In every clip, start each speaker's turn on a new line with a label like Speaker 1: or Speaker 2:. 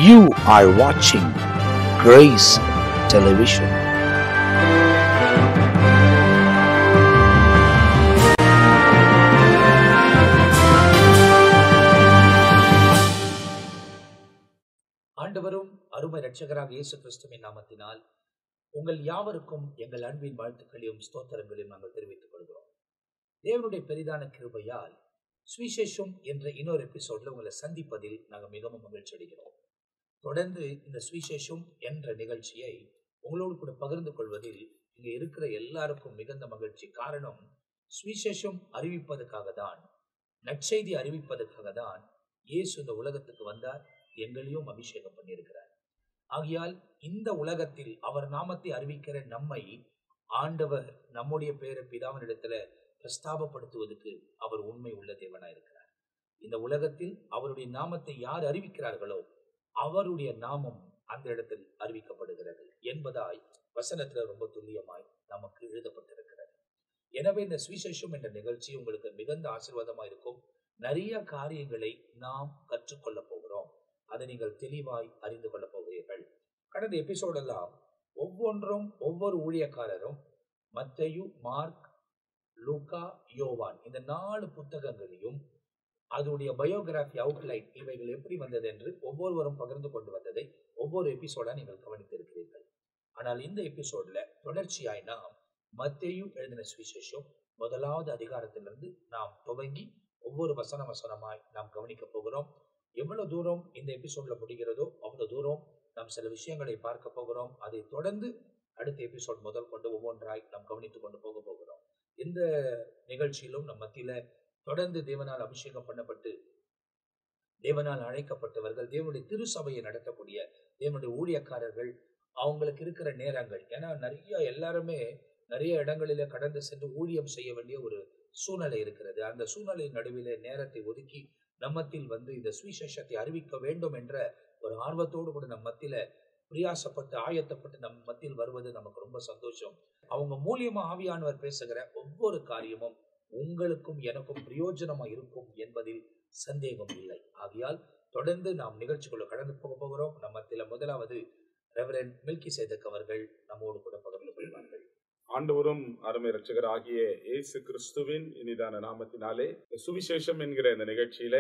Speaker 1: You are watching Grace Television.
Speaker 2: ஆண்டவரும் அருமை இரட்சகராக இயேசு கிறிஸ்துவின் நாமத்தினால் உங்கள் யாவருக்கும் எங்கள் அன்பின் வாழ்த்துக்களையும் ஸ்தோத்திரங்களையும் நாங்கள் தெரிவித்துக் கொள்கிறோம். தேவனுடைய பெரிதான கிருபையால் சுவிசேஷம் என்ற இன்னொரு எபிசோட்ல உங்களை சந்திப்பதில் நாங்கள் மிகவும் மகிழ்ச்சி அடைகிறோம். தொடர்ந்து இந்த சுவிசேஷம் என்ற நிகழ்ச்சியை உங்களோடு கூட பகிர்ந்து கொள்வதில் இங்கே இருக்கிற எல்லாருக்கும் மிகுந்த மகிழ்ச்சி. காரணம், சுவிசேஷம் அறிவிப்பதற்காக தான், நற்செய்தி அறிவிப்பதற்காக தான் இயேசு இந்த உலகத்துக்கு வந்தார், எங்களையும் அபிஷேகம் பண்ணியிருக்கிறார். ஆகையால் இந்த உலகத்தில் அவர் நாமத்தை அறிவிக்கிற நம்மை ஆண்டவர் நம்முடைய பேரை பிதாவினிடத்துல பிரஸ்தாபப்படுத்துவதற்கு அவர் உண்மை உள்ள தேவனாயிருக்கிறார். இந்த உலகத்தில் அவருடைய நாமத்தை யார் அறிவிக்கிறார்களோ அவருடைய நாமம் அந்த இடத்தில் அறிவிக்கப்படுகிறது என்பதாய் வசனத்துல ரொம்ப துல்லியமாய் நமக்கு எழுதப்பட்டிருக்கிறது. எனவே இந்த சுவிசேஷம் என்ற நிகழ்ச்சி உங்களுக்கு மிகுந்த ஆசீர்வாதமா இருக்கும். நிறைய காரியங்களை நாம் கற்றுக்கொள்ள போகிறோம். அதை நீங்கள் தெளிவாய் அறிந்து கொள்ள போகிறீர்கள். கடந்த எபிசோடெல்லாம் ஒவ்வொன்றும் ஒவ்வொரு ஊழியக்காரரும் மத்தேயு, மார்க், லூக்கா, யோவான் இந்த 4 புத்தகங்களையும் அதனுடைய பயோகிராஃபி அவுட்லைன் இவைகள் எப்படி வந்தது என்று ஒவ்வொருவரும் பகிர்ந்து கொண்டு வந்ததை ஒவ்வொரு எபிசோடா நீங்கள் கவனித்திருக்கிறீர்கள். ஆனால் இந்த எபிசோட்ல தொடர்ச்சியாய் நாம் மத்தேயு எழுதின சுவிசேஷம் 1வது அதிகாரத்திலிருந்து நாம் துவங்கி ஒவ்வொரு வசனமாய் நாம் கவனிக்க போகிறோம். எவ்வளவு தூரம் இந்த எபிசோட்ல முடிகிறதோ அவ்வளவு தூரம் நாம் சில விஷயங்களை பார்க்க போகிறோம். அதை தொடர்ந்து அடுத்த எபிசோட் முதல் கொண்டு ஒவ்வொன்றாய் நாம் கவனித்துக் கொண்டு போக போகிறோம். இந்த நிகழ்ச்சியிலும் நம் மத்தியில தொடர்ந்து தேவனால் அபிஷேகம் பண்ணப்பட்டு தேவனால் அழைக்கப்பட்டவர்கள், தேவனுடைய திருசபையை நடத்தக்கூடிய தேவனுடைய ஊழியக்காரர்கள், அவங்களுக்கு இருக்கிற நேரங்கள், ஏன்னா எல்லாருமே நிறைய இடங்களில கடந்து சென்று ஊழியம் செய்ய வேண்டிய ஒரு சூழ்நிலை இருக்கிறது. அந்த சூழ்நிலையின் நடுவிலே நேரத்தை ஒதுக்கி நம்மத்தில் வந்து இந்த சுவிசேஷத்தை அறிவிக்க வேண்டும் என்ற ஒரு ஆர்வத்தோடு கூட நம் மத்தியில பிரியாசப்பட்டு ஆயத்தப்பட்டு நம் மத்தியில் வருவது நமக்கு ரொம்ப சந்தோஷம். அவங்க மூலியமா ஆவியானவர் பேசுகிற ஒவ்வொரு காரியமும் உங்களுக்கும் எனக்கும் பிரயோஜனமா இருக்கும் என்பதில் சந்தேகம் இல்லை. ஆகையால் தொடர்ந்து நாம் நிகழ்ச்சிக்குள்ள கடந்து போக போகிறோம். நம்ம மத்தியில முதலாவது ரெவரண்ட் மெல்கிசேதேக் அவர்கள் நம்மோடு கூட பகிர்ந்து கொள்வார்கள்.
Speaker 3: ஆண்டவரும் அருமை இரட்சகர் ஆகிய இயேசு கிறிஸ்துவின் இனிதான நாமத்தினாலே சுவிசேஷம் என்கிற இந்த நிகழ்ச்சியில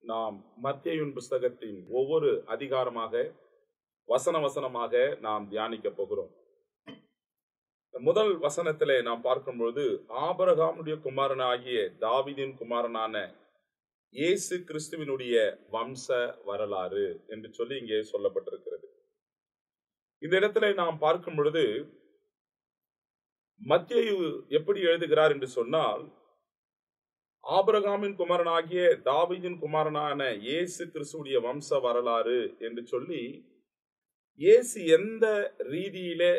Speaker 3: நாம் மத்தேயுவின் புஸ்தகத்தின் ஒவ்வொரு அதிகாரமாக வசனமாக நாம் தியானிக்க போகிறோம். முதல் வசனத்திலே நாம் பார்க்கும்பொழுது ஆபிரகாமுடைய குமாரனாகிய தாவீதின் குமாரனான இயேசு கிறிஸ்துவினுடைய வம்ச வரலாறு என்று சொல்லி இங்கே சொல்லப்பட்டிருக்கிறது. இந்த இடத்துல நாம் பார்க்கும் பொழுது மத்தேயு எப்படி எழுதுகிறார் என்று சொன்னால், ஆபிரகாமின் குமாரனாகிய தாவீதின் குமாரனான இயேசு கிறிஸ்துடைய வம்ச வரலாறு என்று சொல்லி இயேசு எந்த ரீதியிலே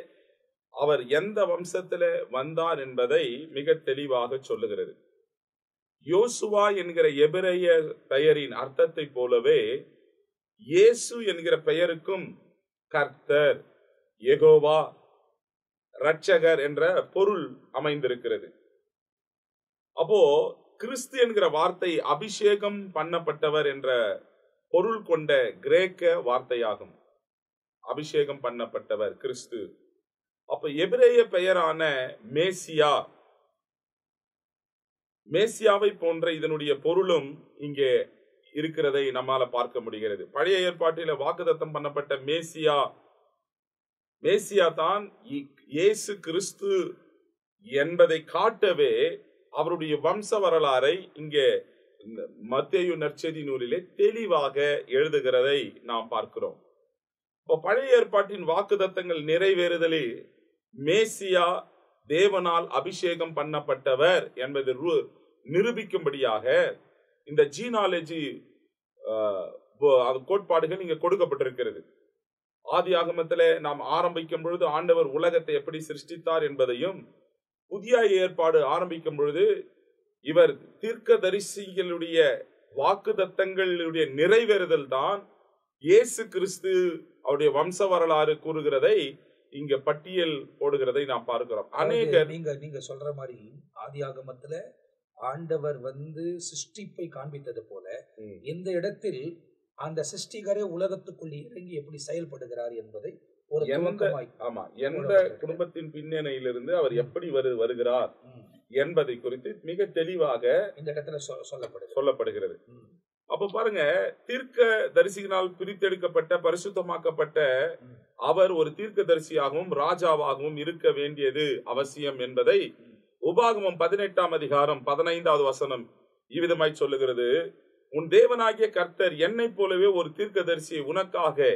Speaker 3: அவர் எந்த வம்சத்தில வந்தார் என்பதை மிக தெளிவாக சொல்லுகிறது. யோசுவா என்கிற எபிரேய பெயரின் அர்த்தத்தை போலவே இயேசு என்கிற பெயருக்கும் கர்த்தர், யெகோவா, இரட்சகர் என்ற பொருள் அமைந்திருக்கிறது. அப்போ கிறிஸ்து என்கிற வார்த்தை அபிஷேகம் பண்ணப்பட்டவர் என்ற பொருள் கொண்ட கிரேக்க வார்த்தையாகும். அபிஷேகம் பண்ணப்பட்டவர் கிறிஸ்து. அப்ப எபிரேய பெயரான மேசியாவை போன்ற இதனுடைய பொருளும் இங்கே இருக்கிறதை நம்மால பார்க்க முடிகிறது. பழைய ஏற்பாட்டில வாக்குத்தத்தம் பண்ணப்பட்ட மேசியா தான் இயேசு கிறிஸ்து என்பதை காட்டவே அவருடைய வம்ச வரலாறை இங்கே மத்தேயு நற்செய்தி நூலிலே தெளிவாக எழுதுகிறதை நாம் பார்க்கிறோம். இப்போ பழைய ஏற்பாட்டின் வாக்குத்தத்தங்கள் நிறைவேறுதலில் மேசியா தேவனால் அபிஷேகம் பண்ணப்பட்டவர் என்பதை நிரூபிக்கும்படியாக இந்த ஜீனாலஜி கோட்பாடுகள் இங்கே கொடுக்கப்பட்டிருக்கிறது. ஆதி ஆகமத்திலே நாம் ஆரம்பிக்கும் பொழுது ஆண்டவர் உலகத்தை எப்படி சிருஷ்டித்தார் என்பதையும், புதிய ஏற்பாடு ஆரம்பிக்கும் பொழுது இவர் தீர்க்கதரிசிகளுடைய வாக்குத்தத்தங்களுடைய நிறைவேறுதல் தான் இயேசு கிறிஸ்து அவருடைய வம்ச வரலாறு கூறுகிறதை இங்க பட்டியல் போடுகிறதை நாம் பார்க்கிறோம். அநேகர்
Speaker 2: நீங்க சொல்ற மாதிரி ஆதியாகமத்துல ஆண்டவர் சிருஷ்டிப்பை காண்பித்தது போல இந்த இடத்தில் அந்த சிருஷ்டிகரே உலகத்துக்குள் இறங்கி எப்படி செயல்படுகிறார் என்பதை ஒரு
Speaker 3: எந்த குடும்பத்தின் பின்னணியிலிருந்து அவர் எப்படி வருகிறார் என்பதை குறித்து மிக தெளிவாக
Speaker 2: இந்த இடத்துல
Speaker 3: சொல்லப்படுகிறது. அப்ப பாருங்க, தீர்க்க தரிசியினால் பிரித்தெடுக்கப்பட்ட பரிசுத்தமாக்கப்பட்ட அவர் ஒரு தீர்க்க தரிசியாகவும் ராஜாவாகவும் இருக்க வேண்டியது அவசியம் என்பதை உபாகமம் 18ஆம் அதிகாரம் 15வது வசனம் இவ்விதமாய் சொல்லுகிறது. உன் தேவனாகிய கர்த்தர் என்னை போலவே ஒரு தீர்க்க தரிசியை உனக்காக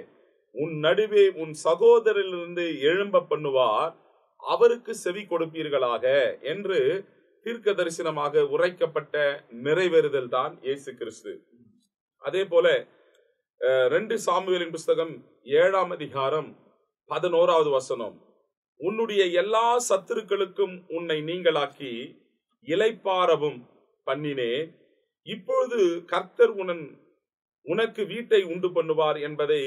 Speaker 3: உன் நடுவே உன் சகோதரிலிருந்து எழும்ப பண்ணுவார், அவருக்கு செவி கொடுப்பீர்களாக என்று தீர்க்க தரிசனமாக உரைக்கப்பட்ட நிறைவேறுதல் தான் இயேசு கிறிஸ்து. அதே போல 2 சாமுவேலின் புஸ்தகம் 7ஆம் அதிகாரம் 11வது வசனம், உன்னுடைய எல்லா சத்துருக்களுக்கும் உன்னை நீங்களாக்கி இளைப்பாறவும் பண்ணினேன், இப்பொழுது கர்த்தர் உனக்கு வீட்டை உண்டு பண்ணுவார் என்பதை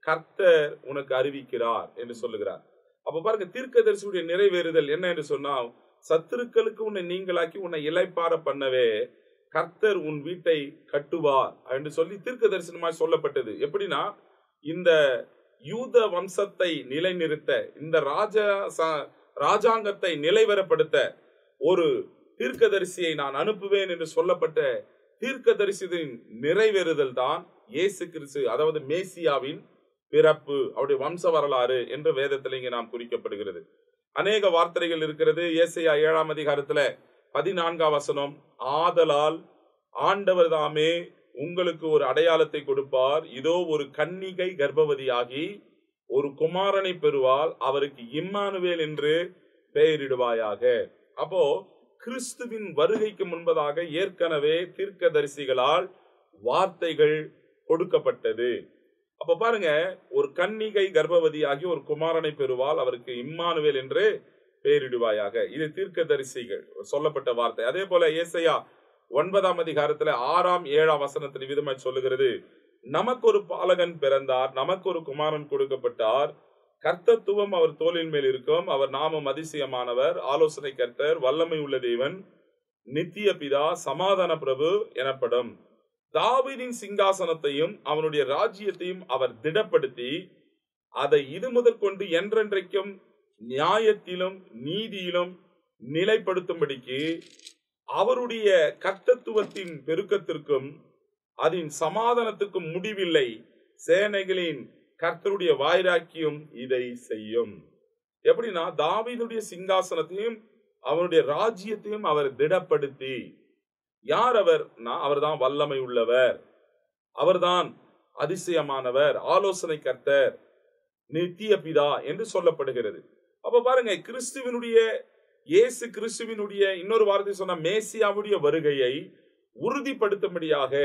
Speaker 3: கர்த்தர் உனக்கு அறிவிக்கிறார் என்று சொல்லுகிறார். அப்ப பாருங்க, தீர்க்கதரிசியுடைய நிறைவேறுதல் என்ன என்று சொன்னால், சத்துருக்களுக்கு உன்னை நீங்களாக்கி உன்னை இளைப்பாற பண்ணவே கர்த்தர் உன் வீட்டை கட்டுவார் என்று சொல்லி தீர்க்க தரிசனமாய் சொல்லப்பட்டது. எப்படின்னா, இந்த யூத வம்சத்தை நிலைநிறுத்த, இந்த ராஜாங்கத்தை நிலைவரப்படுத்த ஒரு தீர்க்கதரிசியை நான் அனுப்புவேன் என்று சொல்லப்பட்ட தீர்க்கதரிசியின் நிறைவேறுதல் தான் இயேசு கிறிஸ்து, அதாவது மேசியாவின் பிறப்பு, அவருடைய வம்ச வரலாறு என்று வேதத்தில் இங்கே நாம் குறிக்கப்படுகிறது. அநேக வார்த்தைகள் இருக்கிறது. ஏசாயா 7ஆம் அதிகாரத்துல 14ஆம் வசனம், ஆதலால் ஆண்டவர் தாமே உங்களுக்கு ஒரு அடையாளத்தை கொடுப்பார், இதோ ஒரு கன்னிகை கர்ப்பவதியாகி ஒரு குமாரனை பெறுவாள், அவருக்கு இம்மானுவேல் என்று பெயரிடுவாயாக. அப்போ கிறிஸ்துவின் வருகைக்கு முன்பதாக ஏற்கனவே தீர்க்கதரிசிகளால் வார்த்தைகள் கொடுக்கப்பட்டது. அப்ப பாருங்க, ஒரு கன்னிகை கர்ப்பவதியாகி ஒரு குமாரனை பெறுவாள், அவருக்கு இம்மானுவேல் என்று பெயரிடுவாயாக. இது தீர்க்கதரிசிகள் சொல்லப்பட்ட வார்த்தை. அதே போல ஏசாயா 9ஆம் அதிகாரத்துல 6ஆம் 7ஆம் வசனத்தில் விதமாய் சொல்லுகிறது, நமக்கு ஒரு பாலகன் பிறந்தார், நமக்கு ஒரு குமாரன் கொடுக்கப்பட்டார், கர்த்தத்துவம் அவர் தோளின் மேல் இருக்கும், அவர் நாமம் அதிசயமானவர், ஆலோசனை கர்த்தர், வல்லமை உள்ள தேவன், நித்திய பிதா, சமாதான பிரபு எனப்படும். தாவீதின் சிங்காசனத்தையும் அவனுடைய ராஜ்யத்தையும் அவர் திடப்படுத்தி அதை இது முதற் கொண்டு என்றென்றைக்கும் நியாயத்திலும் நீதியிலும் நிலைப்படுத்தும்படிக்கு அவருடைய கர்த்தத்துவத்தின் பெருக்கத்திற்கும் அதன் சமாதானத்துக்கும் முடிவில்லை, சேனைகளின் கர்த்தருடைய வைராக்கியம் இதை செய்யும். எப்படின்னா, தாவீதுடைய சிங்காசனத்தையும் அவருடைய ராஜ்யத்தையும் அவர் திடப்படுத்தி, யார் அவர்? அவர்தான் வல்லமை உள்ளவர், அவர்தான் அதிசயமானவர், ஆலோசனை கர்த்தர், நித்திய பிதா என்று சொல்லப்படுகிறது. அப்ப பாருங்க, கிறிஸ்துவினுடைய இயேசு கிறிஸ்துவினுடைய இன்னொரு வார்த்தை சொன்ன மேசியாவுடைய வருகையை உறுதிப்படுத்தும்படியாக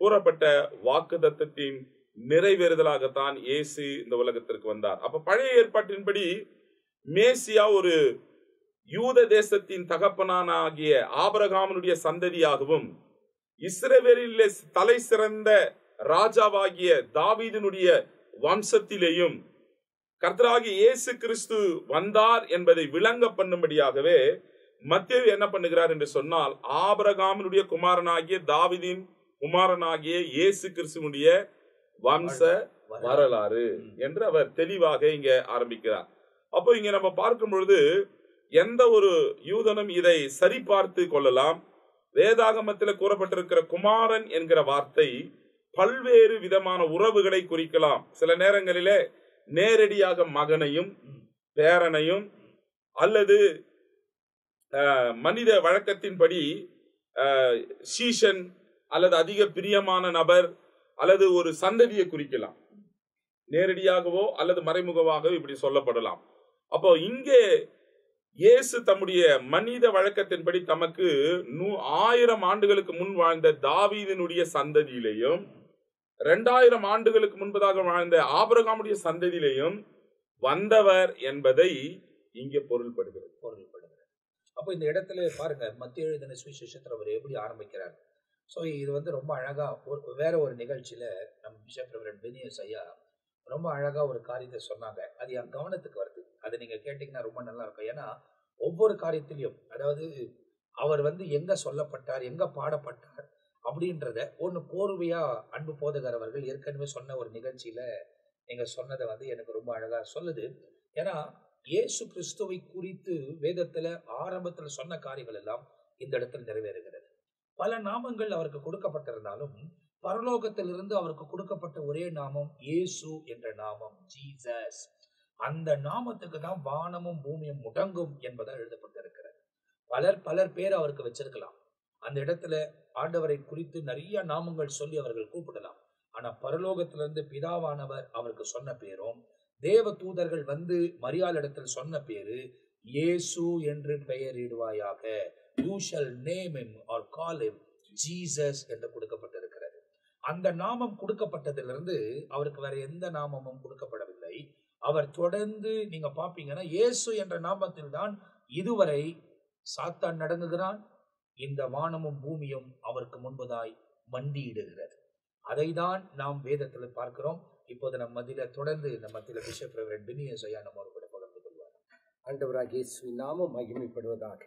Speaker 3: கூறப்பட்ட வாக்குத்தத்தத்தின் நிறைவேறுதலாகத்தான் இயேசு இந்த உலகத்திற்கு வந்தார். அப்ப பழைய ஏற்பாட்டின்படி மேசியா ஒரு யூத தேசத்தின் தகப்பனாகிய ஆபிரகாமினுடைய சந்ததியாகவும் இஸ்ரவேலிலே தலை சிறந்த ராஜாவாகிய தாவீதினுடைய வம்சத்திலேயும் கர்த்தராகிய இயேசு கிறிஸ்து வந்தார் என்பதை விளங்க பண்ணும்படியாகவே மத்தேயு என்ன பண்ணுகிறார் என்று சொன்னால், ஆபிரகாமினுடைய குமாரனாகிய தாவீதின் குமாரனாகிய இயேசு கிறிஸ்துவனுடைய வம்ச வரலாறு என்று அவர் தெளிவாக இங்க ஆரம்பிக்கிறார். அப்போ இங்க நம்ம பார்க்கும் பொழுது எந்த ஒரு யூதனும் இதை சரிபார்த்து கொள்ளலாம். வேதாகமத்தில் கூறப்பட்டிருக்கிற குமாரன் என்கிற வார்த்தை பல்வேறு விதமான உறவுகளை குறிக்கலாம். சில நேரங்களிலே நேரடியாக மகனையும் பேரனையும், அல்லது மனித வழக்கத்தின்படி சீஷன் அல்லது அதிக பிரியமான நபர் அல்லது ஒரு சந்ததியை குறிக்கலாம். நேரடியாகவோ அல்லது மறைமுகமாகவோ இப்படி சொல்லப்படலாம். அப்போ இங்கே இயேசு தம்முடைய மனித வழக்கத்தின்படி தமக்கு 1000 ஆண்டுகளுக்கு முன் வாழ்ந்த தாவீதினுடைய சந்ததியிலையும் 2000 ஆண்டுகளுக்கு முன்பதாக வாழ்ந்த ஆபிரகாமுடைய சந்ததியிலையும் வந்தவர் என்பதை இங்கே பொருள்படுகிறது.
Speaker 2: அப்போ இந்த இடத்துல பாருங்க, மத்திய எழுதின சுவிசேஷத்தில் அவர் எப்படி ஆரம்பிக்கிறார். ஸோ இது ரொம்ப அழகா வேற ஒரு நிகழ்ச்சியில நம்ம பிஷப் ரெவரண்ட் பெனியஸ் ஐயா ரொம்ப அழகா ஒரு காரியத்தை சொன்னாங்க. அது என் கவனத்துக்கு வருது. அதை நீங்க கேட்டீங்கன்னா ரொம்ப நல்லா இருக்கும். ஏன்னா ஒவ்வொரு காரியத்திலையும், அதாவது அவர் எங்க சொல்லப்பட்டார், எங்க பாடப்பட்டார், அப்படின்றத ஒன்று கோர்வையா அன்பு போதகர் அவர்கள் ஏற்கனவே சொன்ன ஒரு நிகழ்ச்சியில நீங்க சொன்னதை எனக்கு ரொம்ப அழகா சொல்லுது. ஏன்னா இயேசு கிறிஸ்துவை குறித்து வேதத்துல ஆரம்பத்துல சொன்ன காரியங்கள் எல்லாம் இந்த இடத்தில் நிறைவேறுகிறது. பல நாமங்கள் அவருக்கு கொடுக்கப்பட்டிருந்தாலும் பரலோகத்திலிருந்து அவருக்கு கொடுக்கப்பட்ட ஒரே நாமம் இயேசு என்ற நாமம், ஜீசஸ். அந்த நாமத்துக்கு தான் வானமும் பூமியும் முடங்கும் என்பதாக எழுதப்பட்டிருக்கிறது. பலர் பேர் அவருக்கு வச்சிருக்கலாம். அந்த இடத்துல ஆண்டவரை குறித்து நிறைய நாமங்கள் சொல்லி அவர்கள் கூப்பிடலாம். ஆனா பரலோகத்திலிருந்து பிதாவானவர் அவருக்கு சொன்ன பேரும், தேவ தூதர்கள் மரியாள் இடத்தில் சொன்ன பேரு, இயேசு என்று பெயரிடுவாயாக, you shall name him or call him Jesus என்று கொடுக்கப்பட்டிருக்கிறது. அந்த நாமம் கொடுக்கப்பட்டதிலிருந்து அவருக்கு வேற எந்த நாமமும் கொடுக்கப்படவில்லை. அவர் தொடர்ந்து நீங்க பாப்பீங்கன்னா இயேசு என்ற நாமத்தில் தான் இதுவரை சாத்தான் நடங்குகிறான். இந்த வானமும் பூமியும் அவருக்கு முன்பதாய் மண்டியிடுகிறது. அதை தான் நாம் வேதத்தில் பார்க்கிறோம். இப்போது நம் மத்தியில தொடர்ந்து பிஷப் ரெவரண்ட் பினியஸ் ஐயா நம்மோடு கூட பகிர்ந்து கொள்வார்.
Speaker 4: ஆண்டவராகிய இயேசுவின் நாமம் மகிமைப்படுவதாக.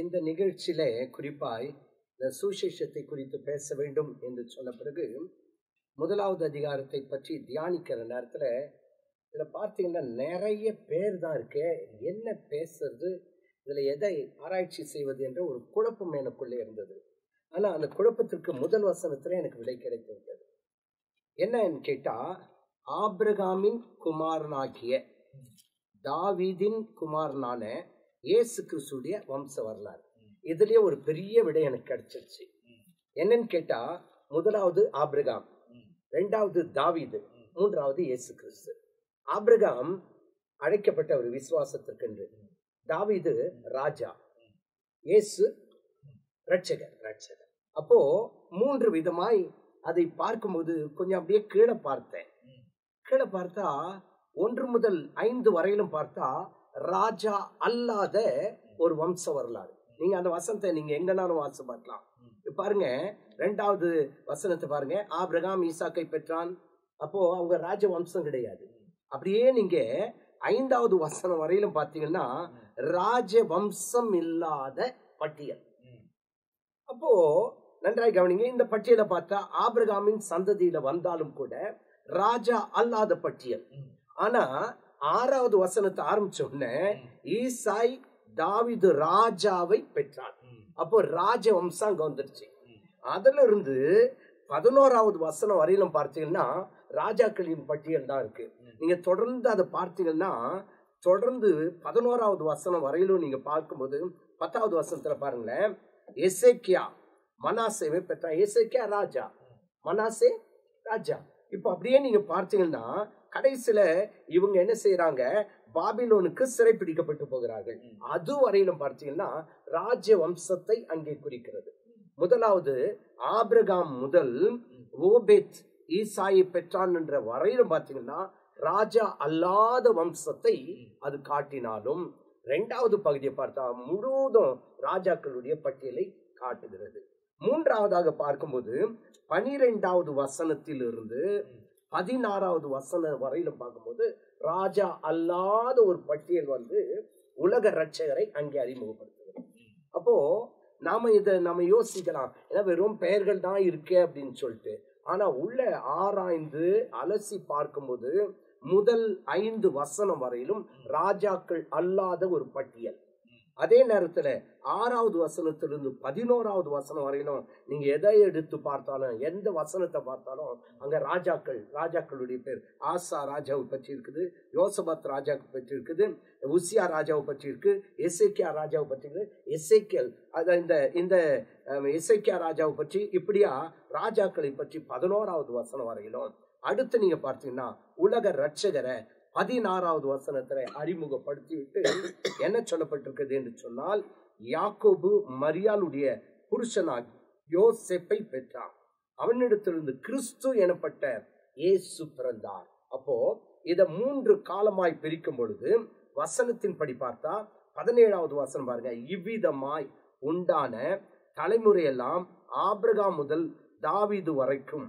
Speaker 4: இந்த நிகழ்ச்சியில குறிப்பாய் இந்த சுவிசேஷத்தை குறித்து பேச வேண்டும் என்று சொன்ன பிறகு முதலாவது அதிகாரத்தை பற்றி தியானிக்கிற நேரத்துல இதுல பார்த்தீங்கன்னா நிறைய பேர் தான் இருக்கு. என்ன பேசுறது, இதுல எதை ஆராய்ச்சி செய்வது என்ற ஒரு குழப்பம் எனக்குள்ளே இருந்தது. ஆனா அந்த குழப்பத்திற்கு முதல் வசனத்துல எனக்கு விடை கிடைத்து விட்டது. என்னன்னு கேட்டா, ஆபிரகாமின் குமாரனாகிய தாவீதின் குமாரனான இயேசு கிறிஸ்துடைய வம்ச வரலாறு. இதுலயே ஒரு பெரிய விடை எனக்கு கிடைச்சிருச்சு. என்னன்னு கேட்டா, முதலாவது ஆபிரகாம், இரண்டாவது தாவீது, மூன்றாவது இயேசு கிறிஸ்து. ஆபிரகாம் அழைக்கப்பட்ட ஒரு விசுவாசத்திற்கென்று, தாவீது ராஜா, இயேசு ரட்சகர். அப்போ மூன்று விதமாய் அதை பார்க்கும்போது கொஞ்சம் அப்படியே கீழே பார்த்தேன். கீழே பார்த்தா 1 முதல் 5 வரையிலும் பார்த்தா ராஜா அல்லாத ஒரு வம்ச வரலாறு. நீங்க அந்த வசனத்தை நீங்க எங்கனாலும் வாசி பார்க்கலாம். பாருங்க, 2வது வசனத்தை பாருங்க. ஆபிரகாம் ஈசாக்கை பெற்றான். அப்போ அவங்க ராஜ வம்சம் கிடையாது. அப்படியே நீங்க 5வது வசனம் வரையிலும் பார்த்தீங்கன்னா ராஜ வம்சம் இல்லாத பட்டியல். அப்போ நன்றாய் கவனிங்க, இந்த பட்டியலை பார்த்தா ஆபிரகாமின் சந்ததியில வந்தாலும் கூட ராஜா அல்லாத பட்டியல். ஆனா 6வது வசனத்தை ஆரம்பிச்ச உடனே ஈசாய் தாவீது ராஜாவை பெற்றான். அப்போ ராஜ வம்சம் அங்க வந்துருச்சு. அதுல இருந்து 11வது வசனம் வரையிலும் பார்த்தீங்கன்னா ராஜாக்களின் பட்டியல் தான் இருக்கு. நீங்க தொடர்ந்து அதை பார்த்தீங்கன்னா தொடர்ந்து 11வது வசனம் வரையிலும் நீங்க பார்க்கும்போது 10வது வசனத்துல பாருங்களேன், எசேக்கியா மனாசேவை பெற்றான். எசேக்கியா ராஜா, மனாசே ராஜா. இப்ப அப்படியே நீங்க பார்த்தீங்கன்னா கடைசியில இவங்க என்ன செய்யறாங்க, பாபிலோனுக்கு சிறைப்பிடிக்கப்பட்டு போகிறார்கள். அது வரையிலும் பார்த்தீங்கன்னா ராஜ வம்சத்தை அங்கே குறிக்கிறது. முதலாவது ஆபிரகாம் முதல் ஓபேத் ஈசாயை பெற்றான் என்ற வரையிலும் பார்த்தீங்கன்னா ராஜா அல்லாத வம்சத்தை அது காட்டினாலும் 2வது பகுதியை பார்த்தா முழுவதும் ராஜாக்களுடைய பட்டியலை காட்டுகிறது. 3வதாக பார்க்கும்போது 12வது வசனத்திலிருந்து 16வது வசனம் வரையிலும் பார்க்கும்போது ராஜா அல்லாத ஒரு பட்டியல் உலக ரட்சகரை அங்கே அறிமுகப்படுத்துகிறது. அப்போ நாம யோசிக்கலாம், ஏன்னா வெறும் பெயர்கள் தான் இருக்கே அப்படின்னு சொல்லிட்டு. ஆனா உள்ள ஆராய்ந்து அலசி பார்க்கும்போது முதல் 5 வசனம் வரையிலும் ராஜாக்கள் அல்லாத ஒரு பட்டியல். அதே நேரத்துல 6வது வசனத்திலிருந்து 11வது வசனம் வரையிலும் நீங்க எதை எடுத்து பார்த்தாலும், எந்த வசனத்தை பார்த்தாலும் அங்க ராஜாக்களுடைய பேர். ஆசா ராஜாவை பற்றி இருக்குது, யோசபாத் ராஜாவை பற்றி இருக்குது, உசியா ராஜாவை பற்றி இருக்கு, எசேக்கியா ராஜாவை பற்றி இருக்குது, எசேக்கியல் இந்த எசேக்கியா ராஜாவை பற்றி, இப்படியா ராஜாக்களை பற்றி 11வது வசனம் வரையிலும். அடுத்து நீங்க பார்த்தீங்கன்னா உலக ரட்சகரை 16வது வசனத்தை அறிமுகப்படுத்தி விட்டு என்ன சொல்லப்பட்டிருக்கிறது என்று சொன்னால், யாக்கோபு மரியாளுடைய புருஷனாக யோசேப்பை பெற்றான், அவனிடத்திலிருந்து கிறிஸ்து எனப்பட்ட இயேசு பிறந்தார். அப்போ இத 3 காலமாய் பிரிக்கும் பொழுது வசனத்தின் படி பார்த்தா 17வது வசனம் பாருங்க, இவ்விதமாய் உண்டான தலைமுறையெல்லாம் ஆபிரகாம் முதல் தாவீது வரைக்கும்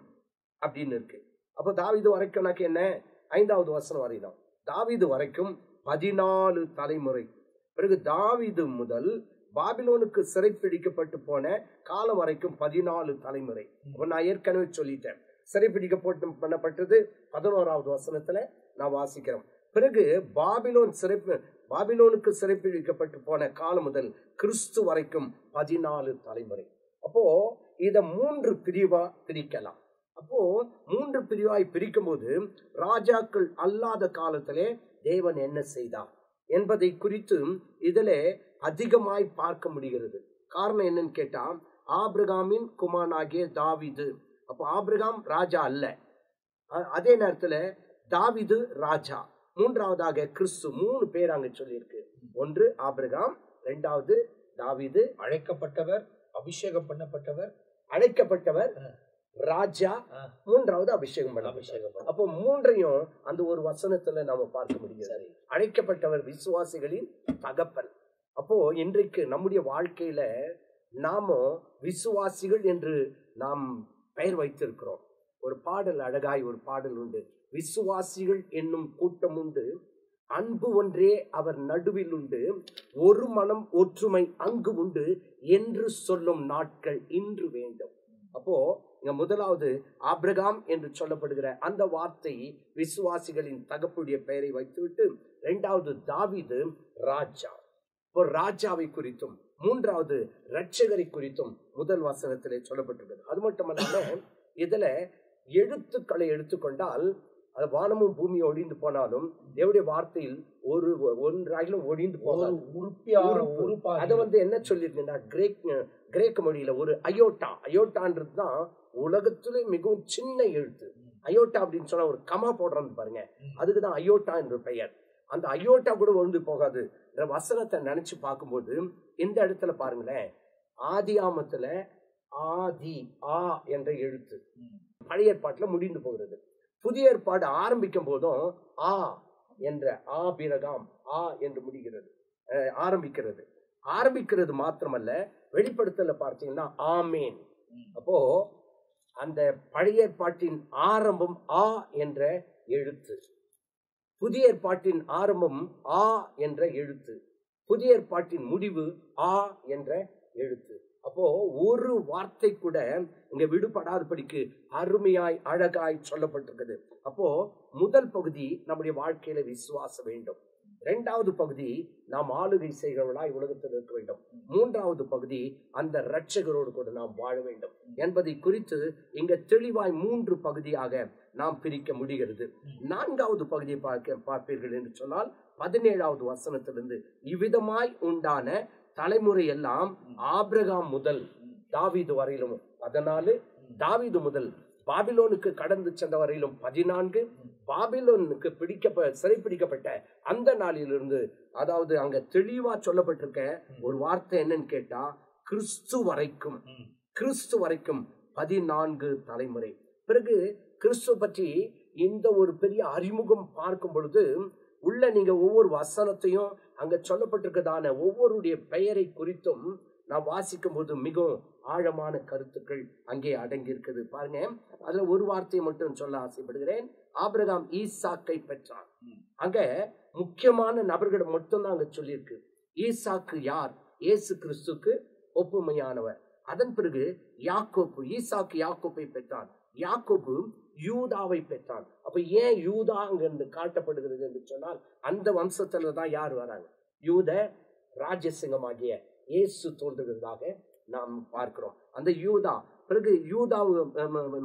Speaker 4: அப்படின்னு இருக்கு. அப்போ தாவீது வரைக்கும்னாக்க என்ன, 5வது வசனம் வரையிலும் தாவீது வரைக்கும் 14 தலைமுறை. பிறகு தாவீது முதல் பாபிலோனுக்கு சிறைப்பிடிக்கப்பட்டு போன காலம் வரைக்கும் 14 தலைமுறை. நான் ஏற்கனவே சொல்லிட்டேன், சிறைப்பிடிக்கப்பட்டு பண்ணப்பட்டது 11வது வசனத்துல நான் வாசிக்கிறோம். பிறகு பாபிலோனுக்கு சிறைப்பிடிக்கப்பட்டு போன காலம் முதல் கிறிஸ்து வரைக்கும் 14 தலைமுறை. அப்போ இத 3 பிரிவா பிரிக்கலாம். அப்போ 3 பிரிவாய் பிரிக்கும் போது ராஜாக்கள் அல்லாத காலத்திலே தேவன் என்ன செய்தார் என்பதை குறித்து இதுல அதிகமாய் பார்க்க முடிகிறது. காரணம் என்னன்னு கேட்டா, ஆபிரகாமின் குமாரனாகிய தாவீது. அப்போ ஆபிரகாம் ராஜா அல்ல, அதே நேரத்துல தாவீது ராஜா. மூன்றாவதாக கிறிஸ்து. 3 பேர் அங்க சொல்லியிருக்கு. ஒன்று ஆபிரகாம், இரண்டாவது தாவீது,
Speaker 2: அழைக்கப்பட்டவர், அபிஷேகம் பண்ணப்பட்டவர்,
Speaker 4: அழைக்கப்பட்டவர், ராஜா, மூன்றாவது அபிஷேகம் பண்ணப்பட்டவர். அப்போ 3ஐயும் அந்த ஒரு வசனத்துல நாம பார்க்க முடிகிறது. அழைக்கப்பட்டவர் விசுவாசிகளின் தகப்பன். அப்போ இன்றைக்கு நம்முடைய வாழ்க்கையில நாம விசுவாசிகள் என்று நாம் பெயர் வைத்திருக்கிறோம். ஒரு பாடல், அழகாய் ஒரு பாடல் உண்டு. விசுவாசிகள் என்னும் கூட்டம் உண்டு, அன்பு ஒன்றே அவர் நடுவில் உண்டு, ஒரு மனம் ஒற்றுமை அங்கு உண்டு என்று சொல்லும் நாட்கள் இன்று வேண்டும். அப்போ இங்க முதலாவது ஆபிரகாம் என்று சொல்லப்படுகிற அந்த வார்த்தை விசுவாசிகளின் தகப்புடைய பெயரை வைத்துவிட்டு, இரண்டாவது தாவீது ராஜா. இப்போ ராஜாவை குறித்தும் மூன்றாவது இரட்சகரை குறித்தும் முதல் வசனத்திலே சொல்லப்பட்டிருக்கிறது. அது மட்டுமல்ல, இதுல எழுத்துக்களை எடுத்துக்கொண்டால் அது வானமும் பூமியும் ஒழிந்து போனாலும் தேவனுடைய வார்த்தையில் ஒன்றாயிலும் ஒழிந்து போகாது. அதை என்ன சொல்லியிருந்தா, கிரேக்க மொழியில ஒரு அயோட்டான்றது தான் உலகத்திலே மிகவும் சின்ன எழுத்து. அயோட்டா அப்படின்னு சொன்னா ஒரு கமா போடுறது பாருங்க, அதுக்குதான் அயோட்டா என்ற பெயர். அந்த அயோட்டா கூட ஒழிந்து போகாது. வசனத்தை நினைச்சு பார்க்கும்போது இந்த இடத்துல பாருங்களேன், ஆதியாமத்துல ஆதி ஆ என்ற எழுத்து பழைய ஏற்பாட்டுல முடிந்து போகிறது. புதிய ஏற்பாடு ஆரம்பிக்கும் போதும் ஆ என்ற ஆபிரகாம் ஆ என்று முடிகிறது, ஆரம்பிக்கிறது மாத்திரமல்ல, வெளிப்படுத்தல பார்த்தீங்கன்னா ஆமேன். அப்போ அந்த பழைய ஏற்பாட்டின் ஆரம்பம் ஆ என்ற எழுத்து, புதிய ஏற்பாட்டின் ஆரம்பம் ஆ என்ற எழுத்து, புதிய ஏற்பாட்டின் முடிவு ஆ என்ற எழுத்து. அப்போ ஒரு வார்த்தை கூட இங்க விடுபடாதபடிக்கு அருமையாய் அழகாய் சொல்லப்பட்டிருக்குது. அப்போ முதல் பகுதி நம்முடைய வாழ்க்கையில விசுவாசம் வேண்டும். இரண்டாவது பகுதி நாம் ஆளுகை செய்கிறவர்களாய் உலகத்தில் இருக்க வேண்டும். மூன்றாவது பகுதி அந்த இரட்சகரோடு கூட நாம் வாழ வேண்டும் என்பதை குறித்து இங்க தெளிவாய் 3 பகுதியாக நாம் பிரிக்க முடிகிறது. 4வது பகுதியை பார்ப்பீர்கள் என்று சொன்னால் 17வது வசனத்திலிருந்து, இவ்விதமாய் உண்டான தலைமுறை எல்லாம் ஆபிரகாம் முதல் தாவீது வரையிலும் 14, தாவீது முதல் பாபிலோனுக்கு கடந்து சென்ற வரையிலும் 14, பாபிலோனுக்கு சிறைப்பிடிக்கப்பட்ட அந்த நாளிலிருந்து, அதாவது அங்க தெளிவா சொல்லப்பட்டிருக்க ஒரு வார்த்தை என்னன்னு கேட்டா, கிறிஸ்து வரைக்கும் 14 தலைமுறை. பிறகு கிறிஸ்து பற்றி இந்த ஒரு பெரிய அறிமுகம் பார்க்கும் பொழுது உள்ள நீங்க ஒவ்வொரு வசனத்தையும் அங்க சொல்லப்பட்டிருக்கதான ஒவ்வொருடைய பெயரை குறித்தும் நான் வாசிக்கும் போது மிகவும் ஆழமான கருத்துக்கள் அங்கே அடங்கி இருக்குது. பாருங்க, அதுல ஒரு வார்த்தையை மட்டும் சொல்ல ஆசைப்படுகிறேன். ஆபிரகாம் ஈசாக்கை பெற்றான். அங்க முக்கியமான நபர்களை மட்டும் தான் அங்க சொல்லியிருக்கு. ஈசாக்கு யார்? இயேசு கிறிஸ்துக்கு ஒப்புமையானவர். அதன் பிறகு யாக்கோப்பு, ஈசாக்கு யாக்கோப்பை பெற்றான். யாக்கோப்பு யூதாவை பெற்றான். அப்ப ஏன் யூதா அங்க காட்டப்படுகிறது என்று சொன்னால், அந்த வம்சத்துல தான் யார் வராங்க? யூத ராஜசிங்கமாகிய இயேசு தோன்றுகிறதாக நாம் பார்க்கிறோம். அந்த யூதா, பிறகு யூதா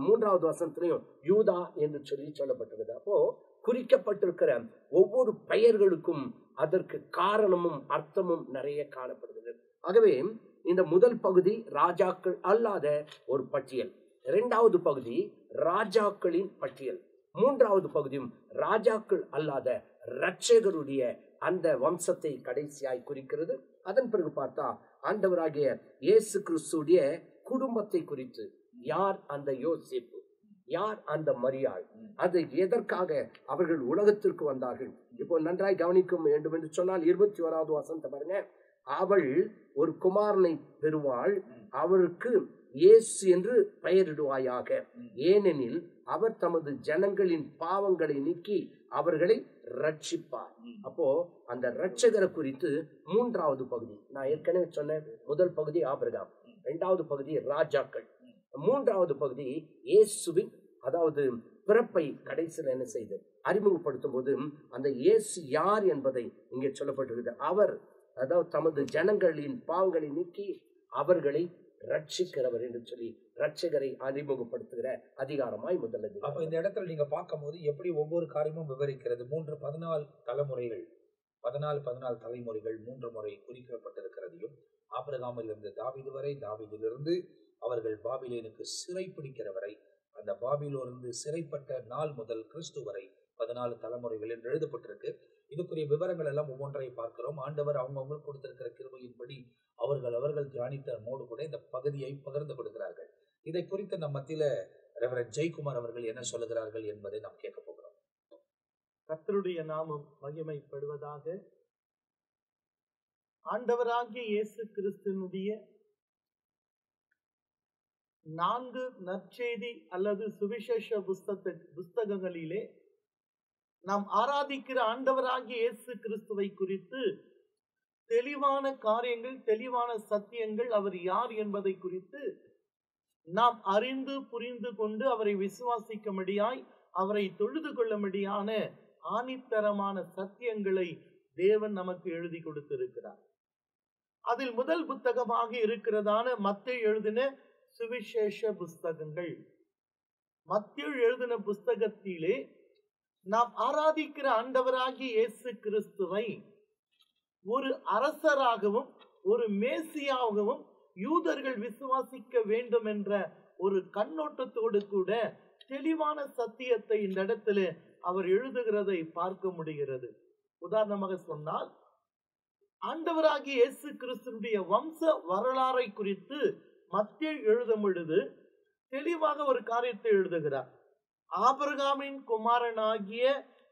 Speaker 4: 3வது வசனத்திலையும் யூதா என்று சொல்லப்பட்டிருக்கிறது. அப்போ குறிக்கப்பட்டிருக்கிற ஒவ்வொரு பெயர்களுக்கும் அதற்கு காரணமும் அர்த்தமும் நிறைய காணப்படுகிறது. ஆகவே இந்த முதல் பகுதி ராஜாக்கள் அல்லாத ஒரு பட்டியல், 2வது பகுதி ராஜாக்களின் பட்டியல், 3வது பகுதியும் ராஜாக்கள் அல்லாத இரட்சகருடைய அந்த வம்சத்தை கடைசியாய் குறிக்கிறது. அதன் பிறகு பார்த்தா ஆண்டவராகிய இயேசு கிறிஸ்துடைய குடும்பத்தை குறித்து, யார் அந்த யோசேப்பு, யார் அந்த மரியாள், அது எதற்காக அவர்கள் உலகத்திற்கு வந்தார்கள். இப்போ நன்றாய் கவனிக்க வேண்டும் என்று சொன்னால் 21வது வசனத்தை பாருங்க. அவள் ஒரு குமாரனை பெறுவாள், அவருக்கு இயேசு என்று பெயரிடுவாயாக, ஏனெனில் அவர் தமது ஜனங்களின் பாவங்களை நீக்கி அவர்களை ரட்சிப்பார். அப்போ அந்த ரட்சகரை குறித்து மூன்றாவது பகுதி, நான் ஏற்கனவே சொன்னேன், முதல் பகுதி ஆபிரகாம், இரண்டாவது பகுதி ராஜாக்கள், மூன்றாவது பகுதி இயேசுவின் அதாவது பிறப்பை கடைசியில் என்ன செய்து அறிமுகப்படுத்தும் போது அந்த இயேசு யார் என்பதை இங்கே சொல்லப்பட்டிருக்கிறது. அவர் அதாவது தமது ஜனங்களின் பாவங்களை நீக்கி அவர்களை ரட்சிக்கிறவர் என்று சொல்லி ரட்சகரை அறிமுகப்படுத்துகிற அதிகாரமாய் முதல்.
Speaker 2: அப்ப இந்த இடத்துல நீங்க பார்க்கும் போது எப்படி ஒவ்வொரு காரியமும் விவரிக்கிறது. 14 தலைமுறைகள், 14 தலைமுறைகள் 3 முறை குறிக்கப்பட்டிருக்கிறதையும், ஆபிரகாமில் இருந்து தாவீது வரை, தாவீதிலிருந்து அவர்கள் பாபிலோனுக்கு சிறை பிடிக்கிற வரை, அந்த பாபிலோனிலிருந்து சிறைப்பட்ட நாள் முதல் கிறிஸ்து வரை 14 தலைமுறைகள் என்று எழுதப்பட்டிருக்கு. இதுக்குரிய விவரங்கள் எல்லாம் ஒவ்வொன்றை பார்க்கிறோம். ஆண்டவர் அவங்களுக்கு கொடுத்திருக்கிற கிருபையின்படி அவர்கள் தியானித்த மோடு கூட இந்த பகுதியை பகிர்ந்து கொடுக்கிறார்கள். இதை குறித்து நம் மத்தியில ரெவரண்ட் ஜெயக்குமார் அவர்கள் என்ன சொல்லுகிறார்கள் என்பதை நாம் கேட்க போகிறோம்.
Speaker 5: கர்த்தருடைய நாமம் மகிமைப்படுவதாக. ஆண்டவராகிய இயேசு கிறிஸ்துவினுடைய 4 நற்செய்தி அல்லது சுவிசேஷ புஸ்தகங்களிலே நாம் ஆராதிக்கிற ஆண்டவராகிய இயேசு கிறிஸ்துவை குறித்து தெளிவான காரியங்கள், தெளிவான சத்தியங்கள், அவர் யார் என்பதை குறித்து நாம் அறிந்து புரிந்து கொண்டு அவரை விசுவாசிக்கும்படியாய், அவரை தொழுது கொள்ளும்படியான ஆணித்தரமான சத்தியங்களை தேவன் நமக்கு எழுதி கொடுத்திருக்கிறார். அதில் முதல் புத்தகமாக இருக்கிறதான மத்தேயு எழுதின சுவிசேஷ புஸ்தகங்கள். மத்தேயு எழுதின புஸ்தகத்திலே நாம் ஆராதிக்கிற ஆண்டவராகிய இயேசு கிறிஸ்துவை ஒரு அரசராகவும் ஒரு மேசியாகவும் யூதர்கள் விசுவாசிக்க வேண்டும் என்ற ஒரு கண்ணோட்டத்தோடு கூட தெளிவான சத்தியத்தை இந்த இடத்துல அவர் எழுதுகிறதை பார்க்க முடிகிறது. உதாரணமாக சொன்னால், ஆண்டவராகிய இயேசு கிறிஸ்துவினுடைய வம்ச வரலாறை குறித்து மத்தேயு எழுதும் பொழுது தெளிவாக ஒரு காரியத்தை எழுதுகிறார். ஆபிரகாமின் குமாரனாகிய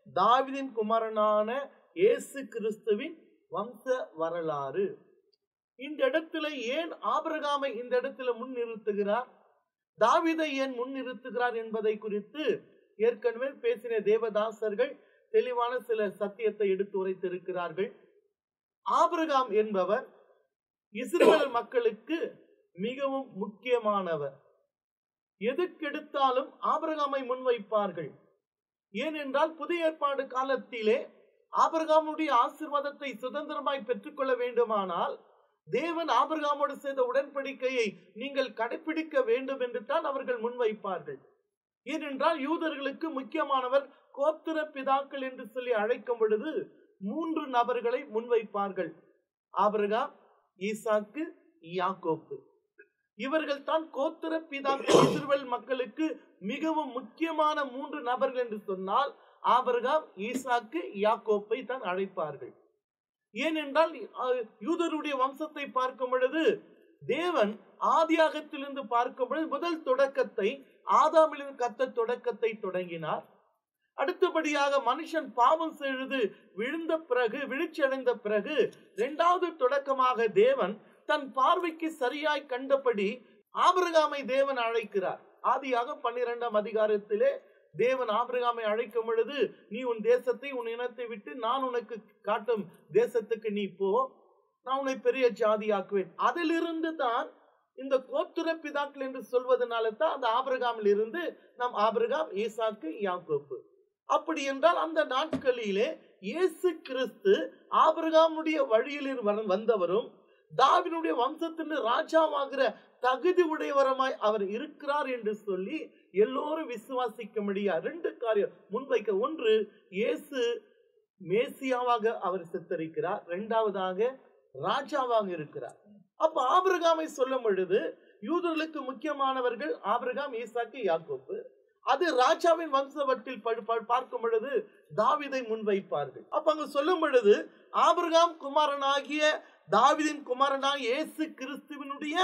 Speaker 5: தாவீதின் குமாரனான இயேசு கிறிஸ்துவின் வம்ச வரலாறு. இந்த இடத்துல ஏன் ஆபிரகாமை இந்த இடத்துல முன்னிறுத்துகிறார், தாவீதை ஏன் முன்னிறுத்துகிறார் என்பதை குறித்து ஏற்கனவே பேசின தேவதாசர்கள் தெளிவான சில சத்தியத்தை எடுத்து உரைத்திருக்கிறார்கள். ஆபிரகாம் என்பவர் இஸ்ரவேல் மக்களுக்கு மிகவும் முக்கியமானவர். எதுக்கெடுத்தாலும் ஆபிரகாமை முன்வைப்பார்கள். ஏனென்றால் புதிய ஏற்பாடு காலத்திலே ஆபிரகாமுடைய ஆசீர்வாதத்தை சுதந்திரமாய் பெற்றுக்கொள்ள வேண்டுமானால் தேவன் ஆபிரகாமோடு செய்த உடன்படிக்கையை நீங்கள் கடைபிடிக்க வேண்டும் என்று தான் அவர்கள் முன்வைப்பார்கள். ஏனென்றால் யூதர்களுக்கு முக்கியமானவர் கோத்திர பிதாக்கள் என்று சொல்லி அழைக்கும் பொழுது 3 நபர்களை முன்வைப்பார்கள். ஆபிரகாம், ஈசாக்கு, யாக்கோப்பு. இவர்கள் தான் கோத்திர பிதாக்கள். இஸ்ரவேல் மக்களுக்கு மிகவும் முக்கியமான 3 நபர்கள் என்று சொன்னால் ஆபிரகாம், ஈசாக்கு, யாக்கோப்பை தான் அழைப்பார்கள். ஏனென்றால் யூதருடைய வம்சத்தை பார்க்கும் பொழுது தேவன் ஆதியாகத்திலிருந்து பார்க்கும் பொழுது முதல் தொடக்கத்தை ஆதாமிலிருந்து கர்த்தர் தொடக்கத்தை தொடங்கினார். அடுத்தபடியாக மனுஷன் பாவம் செய்து விழுந்த பிறகு, வீழ்ச்சி அடைந்த பிறகு 2வது தொடக்கமாக தேவன் தன் பார்வைக்கு சரியாய் கண்டபடி ஆபிரகாமை தேவன் அழைக்கிறார். ஆதியாக 12ஆம் அதிகாரத்திலே தேவன் ஆபிரகாமை அழைக்கும் பொழுது, நீ உன் தேசத்தை, உன் இனத்தை விட்டு நான் உனக்கு காட்டும் தேசத்துக்கு நீ போ, நான் உன்னை பெரிய ஜாதியாக்குவேன். அதிலிருந்து தான் இந்த கோத்திர பிதாக்கள் என்று சொல்வதனால தான் அந்த ஆபிரகாமில் இருந்து நாம் ஆபிரகாம், ஈசாக்கு, யாக்கோப்பு. அப்படி என்றால் அந்த நாட்களிலே இயேசு கிறிஸ்து ஆபிரகாமுடைய வழியில் வந்தவரும் தாவீதுடைய வம்சத்தின் ராஜாவாகிற தகுதி உடையவரமாய் அவர் இருக்கிறார் என்று சொல்லி எல்லோரும் விசுவாசிக்க முடியாது. 2 காரியம் முன்வைக்க. ஒன்று, இயேசு மேசியாவாக அவர் சித்தரிக்கிறார். 2வதாக ராஜாவாக இருக்கிறார். அப்ப ஆபிரகாமை சொல்லும் பொழுது யூதர்களுக்கு முக்கியமானவர்கள் ஆபிரகாம், ஈசாக்கு, யாக்கோப்பு. அது ராஜாவின் வம்சவட்டில் பார்க்கும் பொழுது தாவீதை முன்வைப்பார்கள். அப்ப அங்க சொல்லும் பொழுது ஆபிரகாம் குமாரனாகிய தாவீதின் குமாரனாகிய இயேசு கிறிஸ்துவினுடைய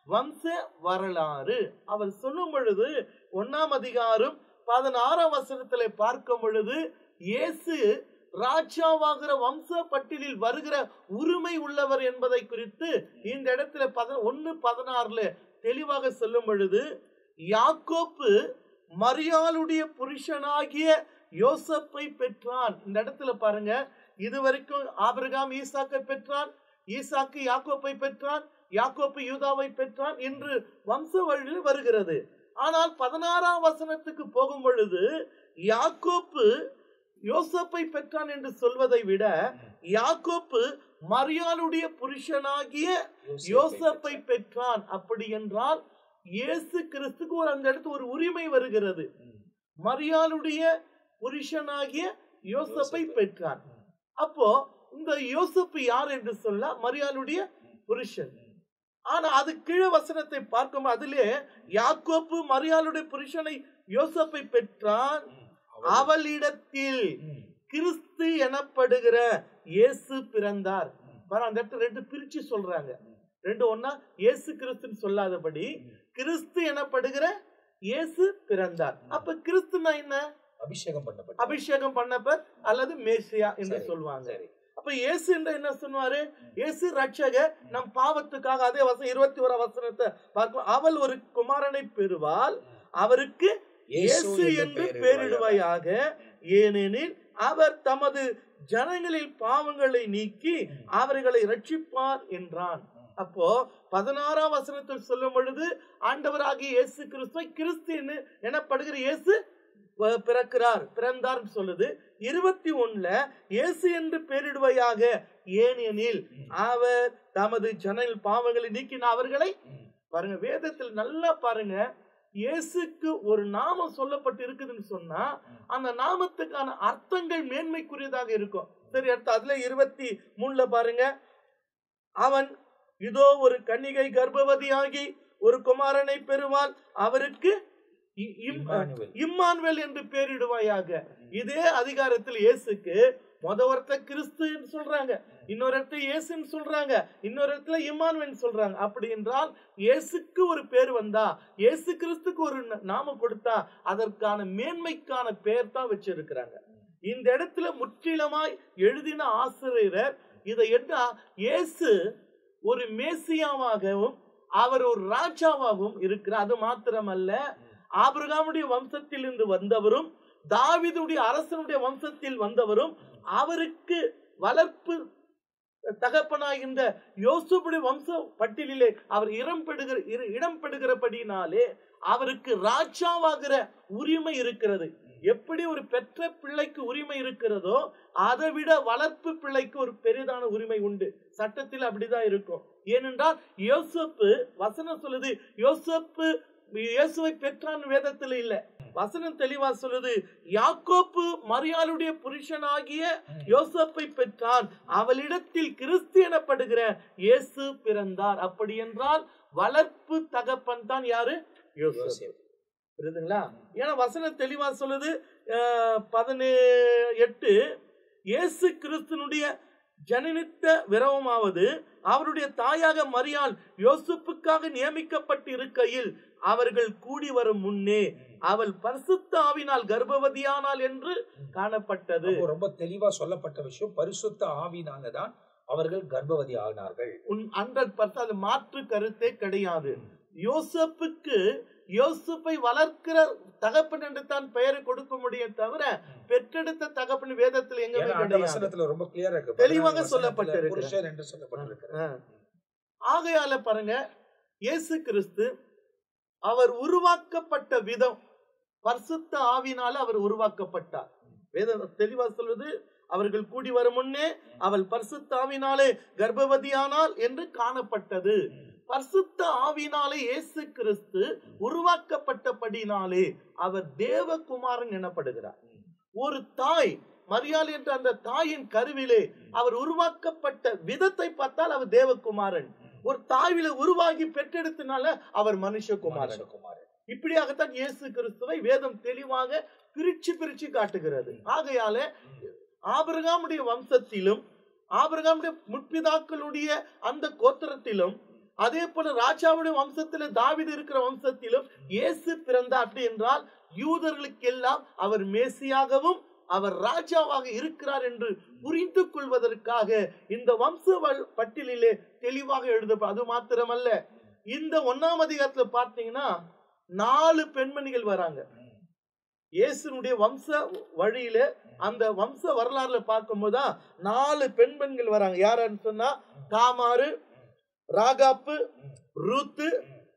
Speaker 5: வம்ச வரலாறு அவர் சொல்லும் பொழுது 1ஆம் அதிகாரம் 16ஆம் வசனத்திலே பார்க்கும் பொழுது இயேசு ராஜாவாகிற வம்ச பட்டியலில் வருகிற உரிமை உள்ளவர் என்பதை குறித்து இந்த இடத்துல 1:16 தெளிவாக சொல்லும் பொழுது, யாக்கோப்பு மரியாளுடைய புருஷனாகிய யோசப்பை பெற்றான். இந்த இடத்துல பாருங்க, இதுவரைக்கும் ஆபிரகாம் ஈசாக்கை பெற்றான், ஈசாக்கு யாக்கோப்பை பெற்றான், யாக்கோப்பு யூதாவை பெற்றான் என்று வம்ச வழியில் வருகிறது. ஆனால் 16ஆம் வசனத்துக்கு போகும் பொழுது யாக்கோப்பு யோசப்பை பெற்றான் என்று சொல்வதை விட யாக்கோப்பு மரியாளுடைய புருஷனாகிய யோசப்பை பெற்றான். அப்படி என்றால் இயேசு கிறிஸ்துக்கு அந்த இடத்துல ஒரு உரிமை வருகிறது. மரியாளுடைய புருஷனாகிய யோசப்பை பெற்றான். அப்போ இந்த யோசப்பு யார் என்று சொல்ல, மரியாளுடைய புருஷன். ஆனா அது கீழே வசனத்தை பார்க்கும், அதிலே யாக்கோப்பு மரியாளுடைய புருஷனை யோசப்பை பெற்றான், அவளிடத்தில் கிறிஸ்து எனப்படுகிற இயேசு பிறந்தார். அந்த இடத்துல ரெண்டு பிரிச்சு சொல்றாங்க. ரெண்டு ஒன்னா இயேசு கிறிஸ்துன்னு சொல்லாதபடி கிறிஸ்து எனப்படுகிற இயேசு பிறந்தார். அப்ப கிறிஸ்துனா என்ன? அபிஷேகம் பண்ணப்பர் அல்லது மேசியா என்று சொல்லுவாங்க. அப்ப இயேசு என்று என்ன சொன்னாரு? இயேசு ரட்சகர், நம் பாவத்துக்காக. அதே வசனம் 21 வசனத்தை பார்க்கும், அவள் ஒரு குமாரனை பெறுவாள், அவருக்கு இயேசு என்று பெயரிடுவாயாக, ஏனெனில் அவர் தமது ஜனங்களில் பாவங்களை நீக்கி அவர்களை ரட்சிப்பார் என்றான். அப்போ 16ஆம் வசனத்தில் சொல்லும் பொழுது ஆண்டவராகிய இயேசு கிறிஸ்துவை கிறிஸ்து எனப்படுகிற இயேசு பிறந்தார் சொல்லுது. 21ல இயேசு என்று பெயரிடுவையாக, ஏனெனில் அவர் தமது ஜனங்களில் பாவங்களை நீக்கின அவர்களை. பாருங்க, வேதத்தில் நல்லா பாருங்க, இயேசுக்கு ஒரு நாமம் சொல்லப்பட்டு இருக்குதுன்னு சொன்னா அந்த நாமத்துக்கான அர்த்தங்கள் மேன்மைக்குரியதாக இருக்கும். சரி, அடுத்து அதுல 23ல பாருங்க, அவன் இதோ ஒரு கன்னிகை கர்ப்பவதியாகி ஒரு குமாரனை பெறுவாள், அவருக்கு இம்மானுவேல் என்று பெயரிடுவாயாக. இதே அதிகாரத்தில் இயேசுக்கு முதல் கிறிஸ்து சொல்றாங்க, இன்னொரு இடத்துல இயேசுன்னு சொல்றாங்க, இன்னொரு இடத்துல இம்மானுவேல் சொல்றாங்க. அப்படி என்றால் இயேசுக்கு ஒரு பேர் வந்தா, இயேசு கிறிஸ்துக்கு ஒரு நாமம் கொடுத்தா அதற்கான மேன்மைக்கான பெயர் தான் வச்சிருக்கிறாங்க. இந்த இடத்துல முற்றிலுமாய் எழுதின ஆசிரியர் இதை என்ன, இயேசு ஒரு மேசியாவாகவும் அவர் ஒரு ராஜாவாகவும் இருக்கிறார். அது மாத்திரமல்ல, ஆபிரகாமுடைய வம்சத்தில் இருந்து வந்தவரும் தாவீதுடைய அரசனுடைய வம்சத்தில் வந்தவரும் அவருக்கு வளர்ப்பு தகப்பனாகின்ற யோசேப்புடைய வம்ச பட்டியலிலே அவர் இடம் பெறுகிறபடினாலே அவருக்கு ராஜாவாகிற உரிமை இருக்கிறது. எப்படி ஒரு பெற்ற பிள்ளைக்கு உரிமை இருக்கிறதோ அதை விட வளர்ப்பு பிள்ளைக்கு ஒரு பெரிதான உரிமை உண்டு. சட்டத்தில் அப்படிதான் இருக்கும். ஏனென்றால் யோசேப்பு, வசனம் சொல்லுது, யோசேப்பு இயேசுவை பெற்றான், வேதத்தில் இல்ல. வசனம் தெளிவா சொல்லுது, யாக்கோப்பு மரியாளுடைய புருஷனாகிய யோசேப்பை பெற்றான், அவளிடத்தில் கிறிஸ்து எனப்படுகிற இயேசு பிறந்தார். அப்படி என்றால் வளர்ப்பு தகப்பன் தான் யாரு? யோசேப்பு. புரியுதுங்களா? ஏன்னா வசனம் தெளிவா சொல்லுது 18, இயேசு கிறிஸ்துனுடைய ஜனனித்த விரவமாவது அவருடைய தாயாக மரியாள் யோசேப்புக்காக நியமிக்கப்பட்டு இருக்கையில் அவர்கள் கூடி வரும் முன்னே அவள் பரிசுத்த ஆவினால் கர்ப்பவதியானாள் என்று காணப்பட்டது.
Speaker 2: ரொம்ப தெளிவா சொல்லப்பட்ட விஷயம், பரிசுத்த ஆவினாலதான் அவர்கள் கர்ப்பவதி ஆனார்கள்.
Speaker 5: 100% அது மாற்று கருத்தே கிடையாது. யோசேப்புக்கு யோசேப்பை வளர்க்கிற தகப்பன் என்று தான் பெயரை கொடுக்க முடியும் தவிர பெற்றெடுத்த தகப்பன் வேதத்தில் எங்கேயுமே கிடையாது.
Speaker 2: ரொம்ப கிளியரா
Speaker 5: தெளிவாக சொல்லப்பட்டிருக்கிறது. ஆகையால பாருங்க, இயேசு கிறிஸ்து அவர் உருவாக்கப்பட்ட விதம் பரிசுத்த ஆவினால அவர் உருவாக்கப்பட்டார். வேதம் தெளிவா சொல்வது, அவர்கள் கூடி வரும் முன்னே அவள் பரிசுத்த ஆவினாலே கர்ப்பவதியானாள் என்று காணப்பட்டது. பரிசுத்த ஆவினாலே இயேசு கிறிஸ்து உருவாக்கப்பட்டபடினாலே அவர் தேவகுமாரன் எனப்படுகிறார். ஒரு தாய் மரியாள் என்ற அந்த தாயின் கருவிலே அவர் உருவாக்கப்பட்ட விதத்தை பார்த்தால் அவர் தேவகுமாரன். ஒரு தாய்வில உருவாகி பெற்றெடுத்தனால அவர் மனுஷகுமாரன். இப்படியாகத்தான் இயேசு கிறிஸ்துவை வேதம் தெளிவாக பிரிச்சு காட்டுகிறது. ஆகையால ஆபிரகாமுடைய வம்சத்திலும் ஆபிரகாமுடைய முற்பிதாக்களுடைய அந்த கோத்திரத்திலும் அதே போல ராஜாவுடைய வம்சத்தில தாவீது இருக்கிற வம்சத்திலும் இயேசு பிறந்தார். அப்படி என்றால் யூதர்களுக்கெல்லாம் அவர் மேசியாகவும் அவர் ராஜாவாக இருக்கிறார் என்று புரிந்து கொள்வதற்காக இந்த வம்ச பட்டியலிலே தெளிவாக எழுத. அது மாத்திரமல்ல, இந்த 1ஆம் அதிகாரத்துல பார்த்தீங்கன்னா 4 பெண்மணிகள் வராங்க. இயேசுனுடைய வம்ச வழியில அந்த வம்ச வரலாறுல பார்க்கும்போது 4 பெண்கள் வராங்க. யாருன்னு சொன்னா தாமாரு, ராகாப்பு, ரூத்து,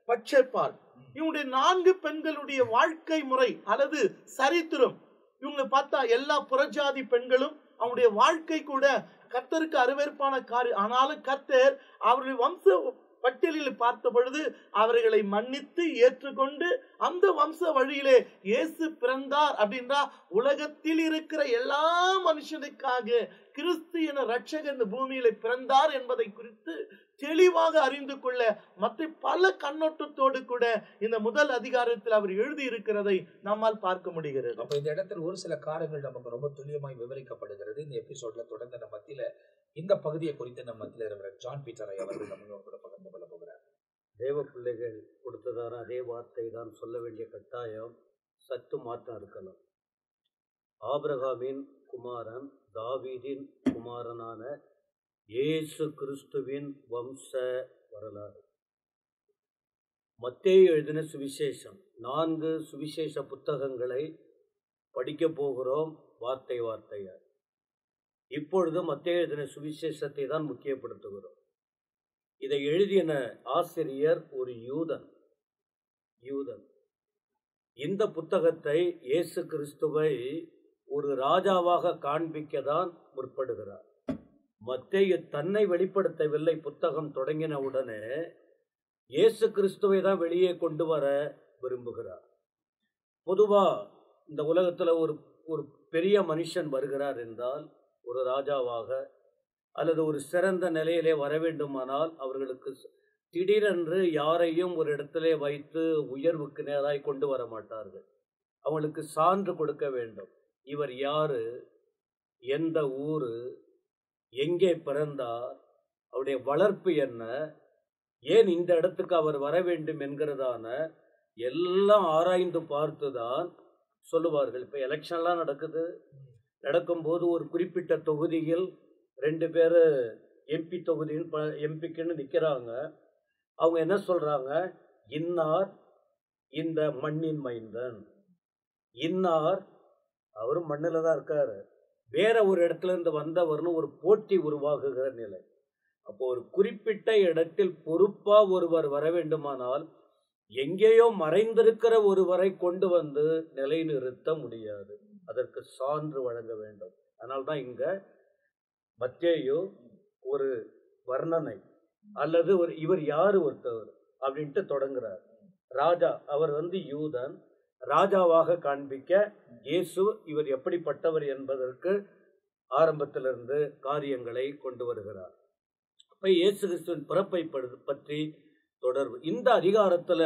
Speaker 5: பட்சேபாள். இவங்களுடைய 4 பெண்களுடைய வாழ்க்கை முறை அல்லது சரித்திரம் இவங்களை பார்த்தா எல்லா புறஜாதி பெண்களும் அவங்களுடைய வாழ்க்கை கூட கர்த்தருக்கு அருவருப்பான காரியம். ஆனாலும் கர்த்தர் அவருடைய வம்ச பட்டியலில் பார்த்த பொழுது அவர்களை மன்னித்து ஏற்றுக்கொண்டு அந்த வம்ச வழியிலே இயேசு பிறந்தார் அப்படின்றா உலகத்தில் இருக்கிற எல்லா மனுஷனுக்காக கிறிஸ்து என ரட்சகர் இந்த பூமியில பிறந்தார் என்பதை குறித்து தெளிவாக அறிந்து கொள்ள மற்ற பல கண்ணோட்டத்தோடு கூட இந்த முதல் அதிகாரத்தில் அவர் எழுதி இருக்கிறதை நம்மால் பார்க்க முடிகிறது.
Speaker 2: அப்ப இந்த இடத்தில் ஒரு சில காரியங்கள் நமக்கு ரொம்ப துல்லியமாய் விவரிக்கப்படுகிறது. இந்த எபிசோட்ல தொடர்ந்து நம்ம மத்தியில இந்த பகுதியை குறித்து நம்ம மத்தியில இருக்கிற ஜான் பீட்டர் அவர்கள் நம்ம கூட பகிர்ந்து கொள்ள போகிறார்.
Speaker 6: தேவ பிள்ளைகள் கொடுத்ததான அதே வார்த்தை தான் சொல்ல வேண்டிய கட்டாயம் சற்று மாற்றம் இருக்கலாம். ஆபிரகாமின் குமாரன் தாவீதின் குமாரனான இயேசு கிறிஸ்துவின் வம்ச வரலாறு. மத்தேயு எழுதின சுவிசேஷம் 4 சுவிசேஷ புத்தகங்களை படிக்க போகிறோம் வார்த்தை வார்த்தையாய். இப்பொழுது மத்தேயு எழுதின சுவிசேஷத்தை தான் முக்கியப்படுத்துகிறோம். இதை எழுதின ஆசிரியர் ஒரு யூதன். இந்த புத்தகத்தை இயேசு கிறிஸ்துவை ஒரு ராஜாவாக காண்பிக்கதான் முற்படுகிறார். மத்தேயு தன்னை வெளிப்படுத்தவில்லை. புத்தகம் தொடங்கின உடனே இயேசு கிறிஸ்துவை தான் வெளியே கொண்டு வர விரும்புகிறார். பொதுவா இந்த உலகத்துல ஒரு பெரிய மனுஷன் வருகிறார் என்றால் ஒரு ராஜாவாக அல்லது ஒரு சிறந்த நிலையிலே வர வேண்டுமானால் அவர்களுக்கு திடீரென்று யாரையும் ஒரு இடத்திலே வைத்து உயர்வுக்கு நேராய் கொண்டு வர மாட்டார்கள். அவங்களுக்கு சான்று கொடுக்க வேண்டும். இவர் யாரு, எந்த ஊரு, எங்கே பிறந்தார், அவருடைய வளர்ப்பு என்ன, ஏன் இந்த இடத்துக்கு அவர் வர வேண்டும் என்கிறதான எல்லாம் ஆராய்ந்து பார்த்துதான் சொல்லுவார்கள். இப்போ எலெக்ஷன்லாம் நடக்கும்போது ஒரு குறிப்பிட்ட தொகுதியில் 2 பேர் எம்பி தொகுதியில் எம்பிக்குன்னு நிற்கிறாங்க. அவங்க என்ன சொல்றாங்க, இன்னார் இந்த மண்ணின் மைந்தன், இன்னார் அவரும் மண்ணில் தான் இருக்காரு, வேற ஒரு இடத்துல இருந்து வந்தவர்னு ஒரு போட்டி உருவாகுகிற நிலை. அப்போ ஒரு குறிப்பிட்ட இடத்தில் பொறுப்பா ஒருவர் வர வேண்டுமானால் எங்கேயோ மறைந்திருக்கிற ஒருவரை கொண்டு வந்து நிலைநிறுத்த முடியாது. அதற்கு சான்று வழங்க வேண்டும். அதனால்தான் இங்க மத்தேயு ஒரு வர்ணனை அல்லது இவர் யாரு ஒருத்தவர் அப்படின்ட்டு தொடங்குறார். ராஜா, அவர் யூதன், ராஜாவாக காண்பிக்க இயேசு இவர் எப்படிப்பட்டவர் என்பதற்கு ஆரம்பத்திலிருந்து காரியங்களை கொண்டு வருகிறார். அப்ப இயேசு கிறிஸ்துவின் பிறப்பை பற்றி தொடர்பு இந்த அதிகாரத்துல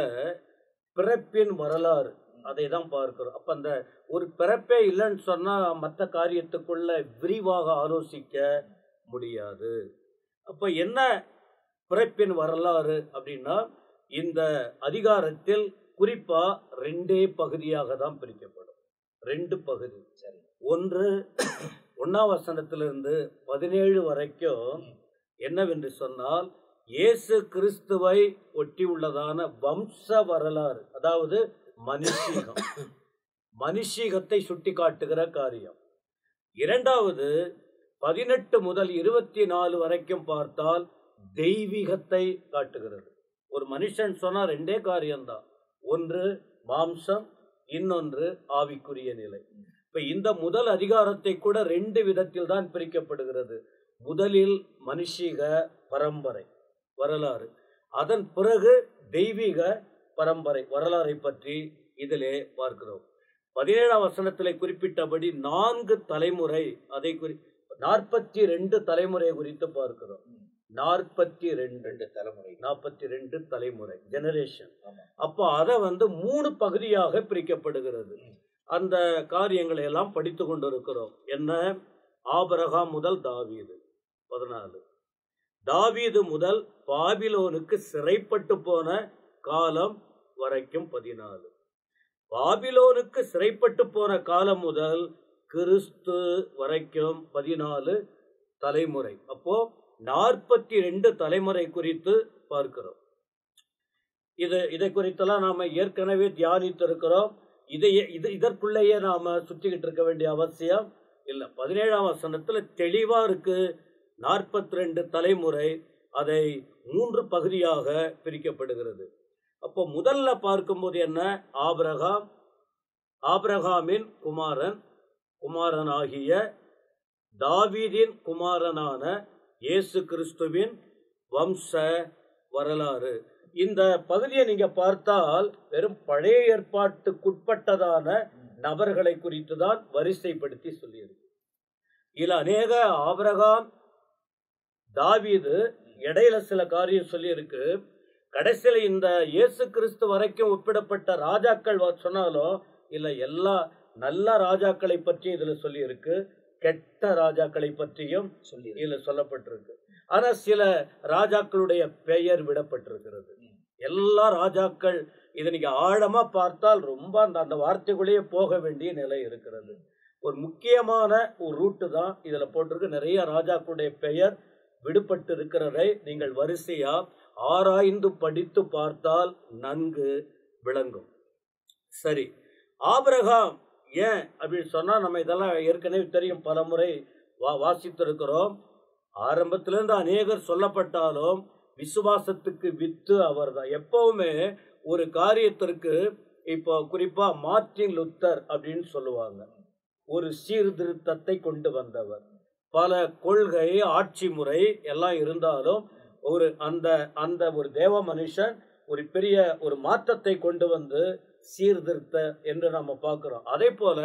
Speaker 6: பிறப்பின் வரலாறு அதை தான் பார்க்கிறோம். அப்ப அந்த ஒரு பிறப்பே இல்லைன்னு சொன்னா மற்ற காரியத்துக்குள்ள விரிவாக ஆலோசிக்க முடியாது. அப்ப என்ன பிறப்பின் வரலாறு அப்படின்னா இந்த அதிகாரத்தில் குறிப்பா 2 பகுதியாக தான் பிரிக்கப்படும். 2 பகுதி. சரி, ஒன்று 1ஆம் வசனத்திலிருந்து 17 வரைக்கும் என்னவென்று சொன்னால் இயேசு கிறிஸ்துவை ஒட்டி உள்ளதான வம்ச வரலாறு, அதாவது மனுஷீகத்தை சுட்டி காட்டுகிற காரியம். இரண்டாவது 18 முதல் 24 வரைக்கும் பார்த்தால் தெய்வீகத்தை காட்டுகிறது. ஒரு மனுஷன் சொன்னா 2 காரியம்தான், ஒன்று மாம்சம், இன்னொன்று ஆவிக்குரிய நிலை. இப்ப இந்த முதல் அதிகாரத்தை கூட 2 விதத்தில் தான் பிரிக்கப்படுகிறது. முதலில் மனுஷீக பரம்பரை வரலாறு, அதன் பிறகு தெய்வீக பரம்பரை வரலாறை பற்றி இதிலே பார்க்கிறோம். 17ஆம் வசனத்திலே குறிப்பிட்டபடி 4 தலைமுறை, அதை 42 தலைமுறை குறித்து பார்க்கிறோம். 42 தலைமுறை ஜெனரேஷன். அப்போ அதை 3 பகுதியாக பிரிக்கப்படுகிறது. அந்த காரியங்களை எல்லாம் படித்து கொண்டிருக்கிறோம். என்ன? ஆபிரகாம் முதல் தாவீது 14, தாவீது முதல் பாபிலோனுக்கு சிறைப்பட்டு போன காலம் வரைக்கும் 14, பாபிலோனுக்கு சிறைப்பட்டு போன காலம் முதல் கிறிஸ்து வரைக்கும் 14 தலைமுறை. அப்போ 42 தலைமுறை குறித்து பார்க்கிறோம். இதை குறித்தெல்லாம் நாம ஏற்கனவே தியானித்து இருக்கிறோம். இதற்குள்ளேயே நாம சுற்றிக்கிட்டு இருக்க வேண்டிய அவசியம் இல்லை. 17ஆம் வசனத்துல தெளிவா இருக்கு. 42 தலைமுறை அதை 3 பகுதியாக பிரிக்கப்படுகிறது. அப்போ முதல்ல பார்க்கும்போது என்ன? ஆபிரகாமின் குமாரனாகிய தாவீதின் குமாரனான இயேசு கிறிஸ்துவின் வம்ச வரலாறு. இந்த பகுதியை நீங்க பார்த்தால் வெறும் பழைய ஏற்பாட்டுக்குட்பட்டதான நபர்களை குறித்து தான் வரிசைப்படுத்தி சொல்லியிருக்கு. இதுல அநேக ஆபிரகாம், தாவீது, இடையில சில காரியம் சொல்லியிருக்கு. கடைசியில இந்த இயேசு கிறிஸ்து வரைக்கும் ஒப்பிடப்பட்ட ராஜாக்கள் சொன்னாலும் இல்ல, எல்லா நல்ல ராஜாக்களை பற்றியும் இதுல சொல்லி இருக்கு, கெட்ட ராஜாக்களை பற்றியும் இதுல சொல்லப்பட்டிருக்கு. ஆனா சில ராஜாக்களுடைய பெயர் விடப்பட்டிருக்கிறது. எல்லா ராஜாக்கள் இதை நீங்க ஆழமா பார்த்தால் ரொம்ப அந்த வார்த்தைக்குள்ளேயே போக வேண்டிய நிலை இருக்கிறது. ஒரு முக்கியமான ஒரு ரூட்டு தான் இதுல போட்டிருக்கு. நிறைய ராஜாக்களுடைய பெயர் விடுபட்டு இருக்கிறதை நீங்கள் வரிசையா ஆராய்ந்து படித்து பார்த்தால் நன்கு விளங்கும். சரி, ஆபிரகாம் ஏன் அப்படின்னு சொன்னா நம்ம இதெல்லாம் ஏற்கனவே தெரியும், பல முறை வாசித்திருக்கிறோம். ஆரம்பத்திலிருந்து அநேகர் சொல்லப்பட்டாலும் விசுவாசத்துக்கு வித்து அவர் தான். எப்பவுமே ஒரு காரியத்திற்கு, இப்போ குறிப்பா மார்ட்டின் லூத்தர் அப்படின்னு சொல்லுவாங்க, ஒரு சீர்திருத்தத்தை கொண்டு வந்தவர். பல கொள்கை, ஆட்சி முறை எல்லாம் இருந்தாலும் அந்த ஒரு தேவ மனுஷன் ஒரு பெரிய ஒரு மாற்றத்தை கொண்டு வந்து சீர்திருத்த என்று நம்ம பார்க்கிறோம். அதே போல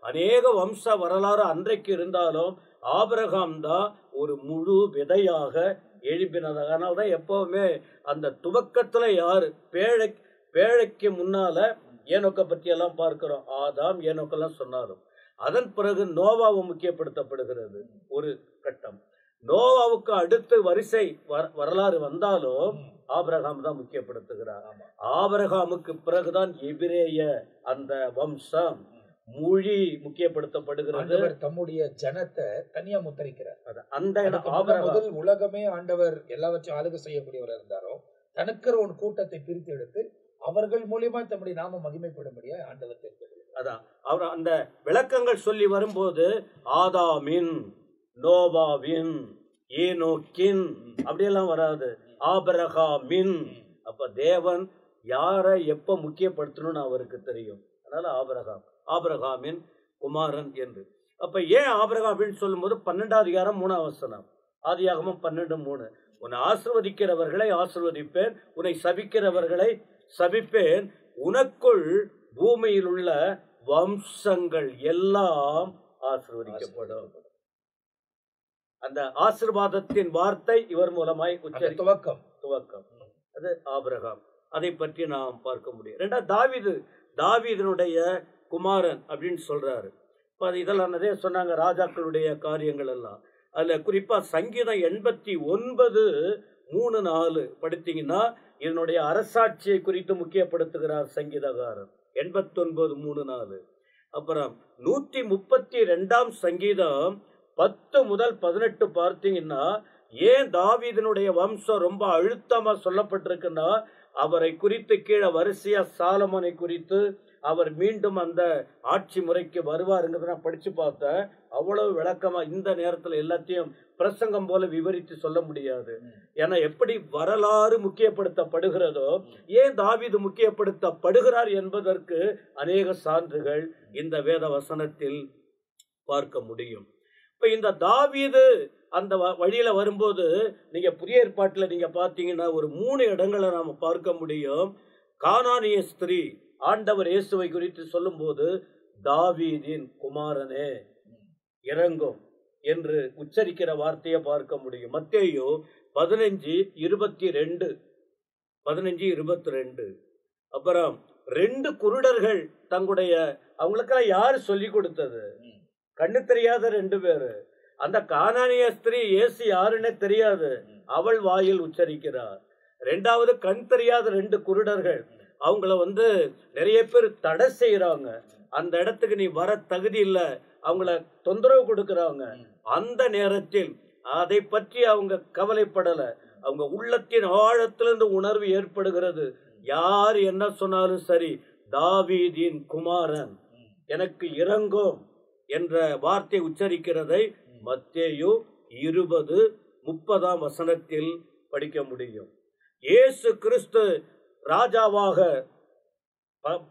Speaker 6: அநேக வம்ச வரலாறு அன்றைக்கு இருந்தாலும் ஆபிரகாம் தான் ஒரு முழு விதையாக எழுப்பினதாக. அதனால தான் எப்பவுமே அந்த துவக்கத்துல யாரு பேழைக்கு முன்னால ஏனோக்கை பற்றி எல்லாம் பார்க்கிறோம். ஆதாம் ஏனோக்கெல்லாம் சொன்னாலும் அதன் பிறகு நோவாவும் முக்கியப்படுத்தப்படுகிறது. ஒரு கட்டம் நோவாவுக்கு அடுத்து வரிசை வரலாறு வந்தாலும் ஆபிரகாம் தான் முக்கியப்படுத்துகிறார். ஆபிரகாமுக்கு பிறகுதான் எபிரேய அந்த வம்சம் மொழி முக்கியப்படுத்தப்படுகிறது.
Speaker 2: தம்முடைய ஜனத்தை தனியா முத்தரிக்கிறார்.
Speaker 6: அந்த
Speaker 2: முதல் உலகமே ஆண்டவர் எல்லாவற்றையும் ஆளுகை செய்யக்கூடியவர் இருந்தாரோ, தனக்கு ஒரு கூட்டத்தை பிரித்து எடுத்து அவர்கள் மூலியமா தம்முடைய நாம மகிமைப்படும்படியா ஆண்டவர் தெரிவித்தார்.
Speaker 6: அதான் அவர் அந்த விளக்கங்கள் சொல்லி வரும்போது ஆதாமின், நோவாவின், ஏனோக்கின் அப்படியெல்லாம் வராது, ஆபிரகாமின். அப்ப தேவன் யாரை எப்ப முக்கியப்படுத்தணும்னு அவருக்கு தெரியும். அதனால ஆபிரகாமின் குமாரன் என்று. அப்ப ஏன் ஆபிரகாம் அப்படின்னு சொல்லும் போது 12ஆம் அதிகாரம் 3ஆம் வசனம், ஆதியாகமம் 12:3, உன்னை ஆசீர்வதிக்கிறவர்களை ஆசீர்வதிப்பேன், உன்னை சபிக்கிறவர்களை சபிப்பேன், உனக்குள் பூமியில் உள்ள வம்சங்கள் எல்லாம் ஆசீர்வதிக்கப்படும். அந்த ஆசீர்வாதத்தின் வார்த்தை இவர் மூலமாய் துவக்கம். அது ஆபிரகாம். அதை பற்றி நாம் பார்க்க முடியும். ரெண்டாவது தாவீதினுடைய குமாரன் அப்படின்னு சொல்றாரு. இதெல்லாம் நிறைய சொன்னாங்க, ராஜாக்களுடைய காரியங்கள் எல்லாம். அதுல குறிப்பா சங்கீதம் 89:3-4 படித்தீங்கன்னா இதனுடைய அரசாட்சியை குறித்து முக்கியப்படுத்துகிறார் சங்கீதகாரர். 89:3-4. அப்புறம் 132ஆம் சங்கீதம் 10-18 பார்த்தீங்கன்னா ஏன் தாவீதினுடைய வம்சம் ரொம்ப அழுத்தமா சொல்லப்பட்டிருக்குன்னா அவரை குறித்து கீழே வரிசையா சாலமோனை குறித்து அவர் மீண்டும் அந்த ஆட்சி முறைக்கு வருவாருங்கிறத நான் படிச்சு பார்த்தேன். அவ்வளவு விளக்கமா இந்த நேரத்துல எல்லாத்தையும் பிரசங்கம் போல விவரித்து சொல்ல முடியாது. ஏன்னா எப்படி வரலாறு முக்கியப்படுத்தப்படுகிறதோ ஏன் தாவீது முக்கியப்படுத்தப்படுகிறார் என்பதற்கு அநேக சான்றுகள் இந்த வேத வசனத்தில் பார்க்க முடியும். இப்ப இந்த தாவீது அந்த வழியில வரும்போது நீங்க புதிய ஏற்பாட்டுல நீங்க பாத்தீங்கன்னா ஒரு 3 இடங்களை நாம பார்க்க முடியும். கானானிய ஸ்திரீ ஆண்டவர் இயேசுவை குறித்து சொல்லும் போது தாவீதின் குமாரனே இறங்கும் என்று உச்சரிக்கிற வார்த்தையை பார்க்க முடியும். மத்தேயு 15:22. அப்புறம் 2 குருடர்கள் தங்களுடைய அவங்களுக்கெல்லாம் யாரு சொல்லி கொடுத்தது? கண்ணு தெரியாத 2 பேரு. அந்த கானானிய ஸ்திரீ இயேசு யாருன்னே தெரியாது, அவள் வாயில் உச்சரிக்கிறார். 2வது கண் தெரியாத 2 குருடர்கள், அவங்கள நிறைய பேர் தடை செய்யறாங்க. அந்த இடத்துக்கு நீ வர தகுதி இல்லை, அவங்கள தொந்தரவு கொடுக்கறாங்க. அந்த நேரத்தில் அதை பற்றி அவங்க கவலைப்படல. அவங்க உள்ளத்தின் ஆழத்திலிருந்து உணர்வு ஏற்படுகிறது, யார் என்ன சொன்னாலும் சரி, தாவீதின் குமாரன் எனக்கு இரங்கும் என்ற வார்த்தை உச்சரிக்கிறதை மத்தேயு 20:30 படிக்க முடியும். இயேசு கிறிஸ்து ராஜாவாக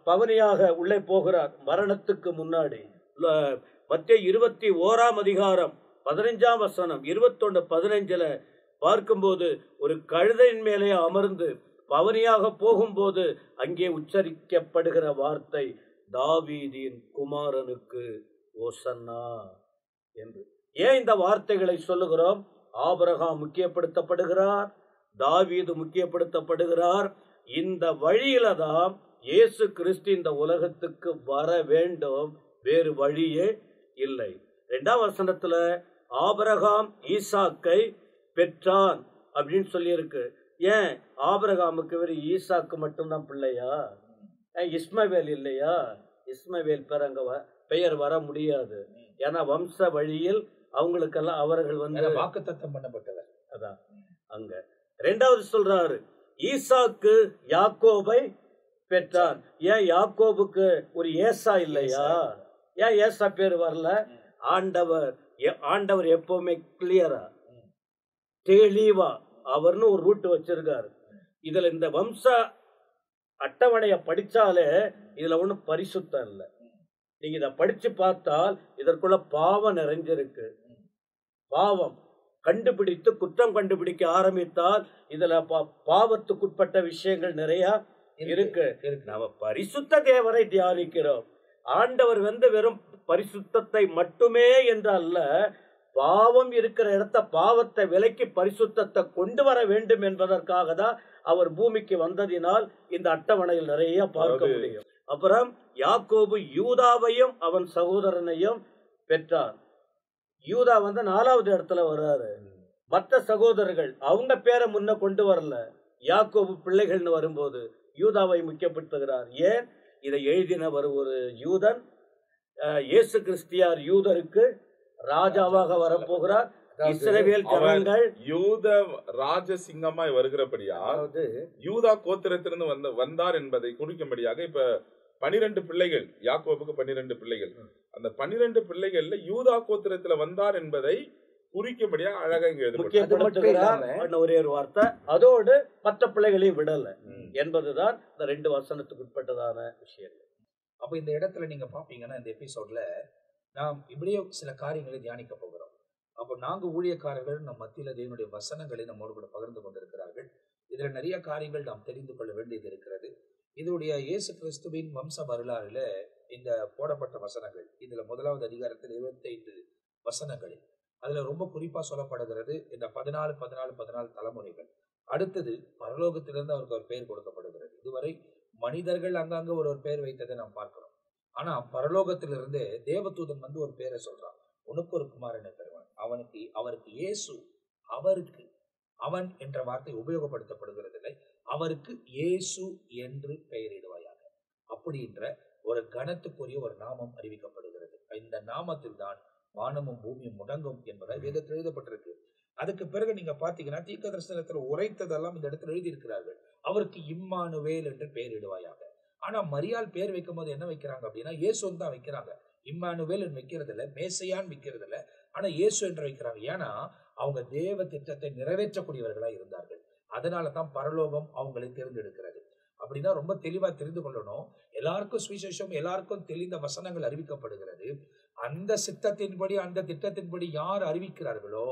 Speaker 6: பவனியாக உள்ளே போகிறார் மரணத்துக்கு முன்னாடி. மத்தேயு 21 15 21:15 பார்க்கும்போது ஒரு கழுதையின் மேலே அமர்ந்து பவனியாக போகும்போது அங்கே உச்சரிக்கப்படுகிற வார்த்தை தாவீதின் குமாரனுக்கு ஓசன்னா என்று. ஏன் இந்த வார்த்தைகளை சொல்லுகிறோம்? ஆபிரகாம் முக்கியப்படுத்தப்படுகிறார், தாவீது முக்கியப்படுத்தப்படுகிறார். இந்த வழியில தான் இயேசு கிறிஸ்து இந்த உலகத்துக்கு வர வேண்டும், வேறு வழியே இல்லை. 2ஆம் வசனத்துல ஆபிரகாம் ஈசாக்கை பெற்றான் அப்படின்னு சொல்லி இருக்கு. ஏன் ஆபிரகாமுக்கு வெறும் ஈசாக்கு மட்டும்தான் பிள்ளையா? இஸ்மவேல் இல்லையா? இஸ்மவேல் பெயர் வர முடியாது. ஏன்னா வம்ச வழியில் அவங்களுக்கெல்லாம் அவர்கள்
Speaker 2: வாக்குத்தத்தம் பண்ணப்பட்டவர்.
Speaker 6: அதான் அங்க 2வது சொல்றாரு, ஈசாக்கு யாக்கோபை பெற்றான். ஏன் யாக்கோபுக்கு ஒரு ஏசா இல்லையா? ஏன் ஏசா பேர் வரல? ஆண்டவர் எப்பவுமே கிளியரா தெளிவா அவர்னு ஒரு ரூட் வச்சிருக்காரு. இதுல இந்த வம்ச அட்டவணைய படிச்சாலே இதுல ஒண்ணும் பரிசுத்தம் இல்லை. நீங்க இத படிச்சு பார்த்தால் இதற்குள்ள பாவம் நிறைஞ்சிருக்கு. பாவம் கண்டுபிடித்து குற்றம் கண்டுபிடிக்க ஆரம்பித்தால் இதுல பாவத்துக்குட்பட்ட விஷயங்கள் நிறைய இருக்கு. நாம பரிசுத்த தேவரை தியானிக்கிறோம். ஆண்டவர் வெறும் பரிசுத்தத்தை மட்டுமே என்று அல்ல, பாவம் இருக்கிற இடத்த பாவத்தை விலக்கி பரிசுத்தத்தை கொண்டு வர வேண்டும் என்பதற்காக தான் அவர் பூமிக்கு வந்ததினால் இந்த அட்டவணையில் நிறைய பார்க்க முடியும். அப்புறம் யாக்கோபு யூதாவையும் அவன் சகோதரனையும் பெற்றார். யூதா 4வது இடத்துல வர்றாரு. மற்ற சகோதரர்கள் அவங்க பேரை முன்ன கொண்டு வரல. யாக்கோபு பிள்ளைகள்னு வரும்போது யூதாவை முக்கியப்படுத்துகிறார். ஏன்? இதை எழுதினவர் ஒரு யூதன். இயேசு கிறிஸ்தியார் யூதருக்கு ராஜாவாக வரப்போகிறார். இஸ்ரவேல் ஜனங்கள்
Speaker 3: யூத ராஜசிங்கமாய் வருகிறபடியா யூதா கோத்திரத்திலிருந்து வந்தார் என்பதை குறிக்கும்படியாக இப்ப 12 பிள்ளைகள், யாக்கோபுக்கு 12 பிள்ளைகள். அந்த 12 பிள்ளைகள்ல யூதா கோத்திரத்துல வந்தார் என்பதை குறிக்கும்படியா அழகா இங்க
Speaker 6: முக்கியப்படுத்துகிறார். ஒரே ஒரு வார்த்தை, அதோடு மற்ற பிள்ளைகளையும் விடல என்பதுதான் இந்த 2 வசனத்துக்கு உட்பட்டதான விஷயம்.
Speaker 2: அப்ப இந்த இடத்துல நீங்க பாப்பீங்கன்னா இந்த எபிசோட்ல நாம் இப்படியே சில காரியங்களை தியானிக்க போகிறோம். அப்போ நாங்க ஊழியக்காரர்கள் நம் மத்தியில தேவனுடைய வசனங்களை நம்மோடு கூட பகிர்ந்து கொண்டிருக்கிறார்கள். இதுல நிறைய காரியங்கள் நாம் தெரிந்து கொள்ள வேண்டியது இருக்கிறது. இதனுடைய இயேசு கிறிஸ்துவின் வம்ச வரலாறுல இந்த போடப்பட்ட வசனங்கள், இதுல 1வது அதிகாரத்தில் 25 வசனங்களில் அதுல ரொம்ப குறிப்பா சொல்லப்படுகிறது இந்த 14 தலைமுறைகள். அடுத்தது பரலோகத்திலிருந்து அவருக்கு ஒரு பெயர் கொடுக்கப்படுகிறது. இதுவரை மனிதர்கள் அங்கங்க ஒரு பெயர் வைத்ததை நாம் பார்க்கிறோம். ஆனா பரலோகத்திலிருந்து தேவதூதன் ஒரு பேரை சொல்றான், உனக்கு ஒரு குமாரனை பெறுவான், அவருக்கு இயேசு, அவருக்கு அவன் என்ற வார்த்தை உபயோகப்படுத்தப்படுகிறது இல்லை, அவருக்கு இயேசு என்று பெயரிடுவாயாக அப்படின்ற ஒரு கணத்துக்குரிய ஒரு நாமம் அறிவிக்கப்படுகிறது. இந்த நாமத்தில் தான் வானமும் பூமியும் முடங்கும் என்பதை வேதத்தில் எழுதப்பட்டிருக்கு. அதுக்கு பிறகு நீங்க பாத்தீங்கன்னா தீர்க்க தரிசனத்துல உரைத்ததெல்லாம் இந்த இடத்துல எழுதியிருக்கிறார்கள். அவருக்கு இம்மானுவேல் என்று பெயரிடுவாயாக. ஆனா மரியாள் பேர் வைக்கும் போது என்ன வைக்கிறாங்க அப்படின்னா இயேசுன்னு தான் வைக்கிறாங்க. இம்மானுவேல் வைக்கிறது இல்ல, மேசையான் வைக்கிறது இல்ல, ஆனா இயேசு என்று வைக்கிறாங்க. ஏன்னா அவங்க தேவ திட்டத்தை நிறைவேற்றக்கூடியவர்களா இருந்தார்கள். அதனாலதான் பரலோகம் அவங்களை தேர்ந்தெடுக்கிறது. அப்படின்னா ரொம்ப தெளிவா தெரிந்து கொள்ளணும். எல்லாருக்கும் சுவிசேஷம், எல்லாருக்கும் தெளிந்த வசனங்கள் அறிவிக்கப்படுகிறது. அந்த சித்தத்தின்படி அந்த திட்டத்தின்படி யார் அறிவிக்கிறார்களோ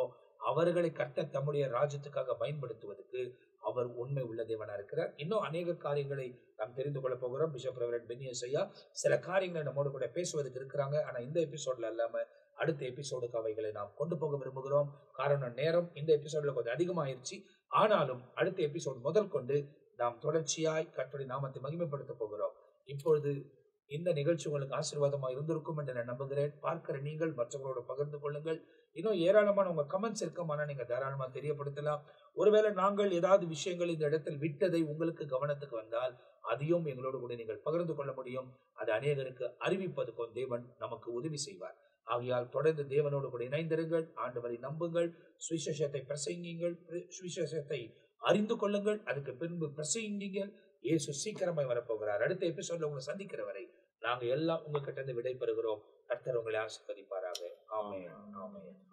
Speaker 2: அவர்களை கர்த்தர் தம்முடைய ராஜ்யத்துக்காக பயன்படுத்துவதற்கு அவர் உண்மை உள்ள தேவனா இருக்கிறார். இன்னும் அநேக காரியங்களை நாம் தெரிந்து கொள்ள போகிறோம். பிஷப் ரெவரண்ட் பென்னியஸ் ஐயா சில காரியங்களை நம்மோடு கூட பேசுவதற்கு இருக்கிறாங்க. ஆனா இந்த எபிசோட்ல இல்லாம அடுத்த எபிசோடுக்கு அவைகளை நாம் கொண்டு போக விரும்புகிறோம். காரணம் நேரம் இந்த எபிசோட்ல கொஞ்சம் அதிகமாயிருச்சு. ஆனாலும் அடுத்த எபிசோட் முதல் கொண்டு நாம் தொடர்ச்சியாய் கர்த்தருடைய நாமத்தை மகிமைப்படுத்த போகிறோம். இப்பொழுது இந்த நிகழ்ச்சி உங்களுக்கு ஆசீர்வாதமாக இருந்திருக்கும் என்று நான் நம்புகிறேன். பார்க்கிற நீங்கள் மற்றவர்களோட பகிர்ந்து கொள்ளுங்கள். இன்னும் ஏராளமான உங்க கமெண்ட்ஸ் இருக்குமானா நீங்க தாராளமா தெரியப்படுத்தலாம். ஒருவேளை நாங்கள் ஏதாவது விஷயங்கள் இந்த இடத்தில் விட்டதை உங்களுக்கு கவனத்துக்கு வந்தால் அதையும் எங்களோடு கூட நீங்கள் பகிர்ந்து கொள்ள முடியும். அது அநேகருக்கு அறிவிப்பதுக்கும் தேவன் நமக்கு உதவி செய்வார். ஆகையால் தொடர்ந்து தேவனோடு கூட இணைந்திருங்கள். ஆண்டவரை நம்புங்கள், சுவிசேஷத்தை பிரசங்கியுங்கள், சுவிசேஷத்தை அறிந்து கொள்ளுங்கள், அதுக்கு பின்பு பிரசங்கியுங்கள். இயேசு சீக்கிரமாய் வரப்போகிறார். அடுத்த எபிசோட்ல உங்களை சந்திக்கிற வரை நாங்க எல்லாம் உங்ககிட்ட இருந்து விடை பெறுகிறோம். கர்த்தர் உங்களை ஆசீர்வதிப்பாராக. ஆமென். ஆமென்.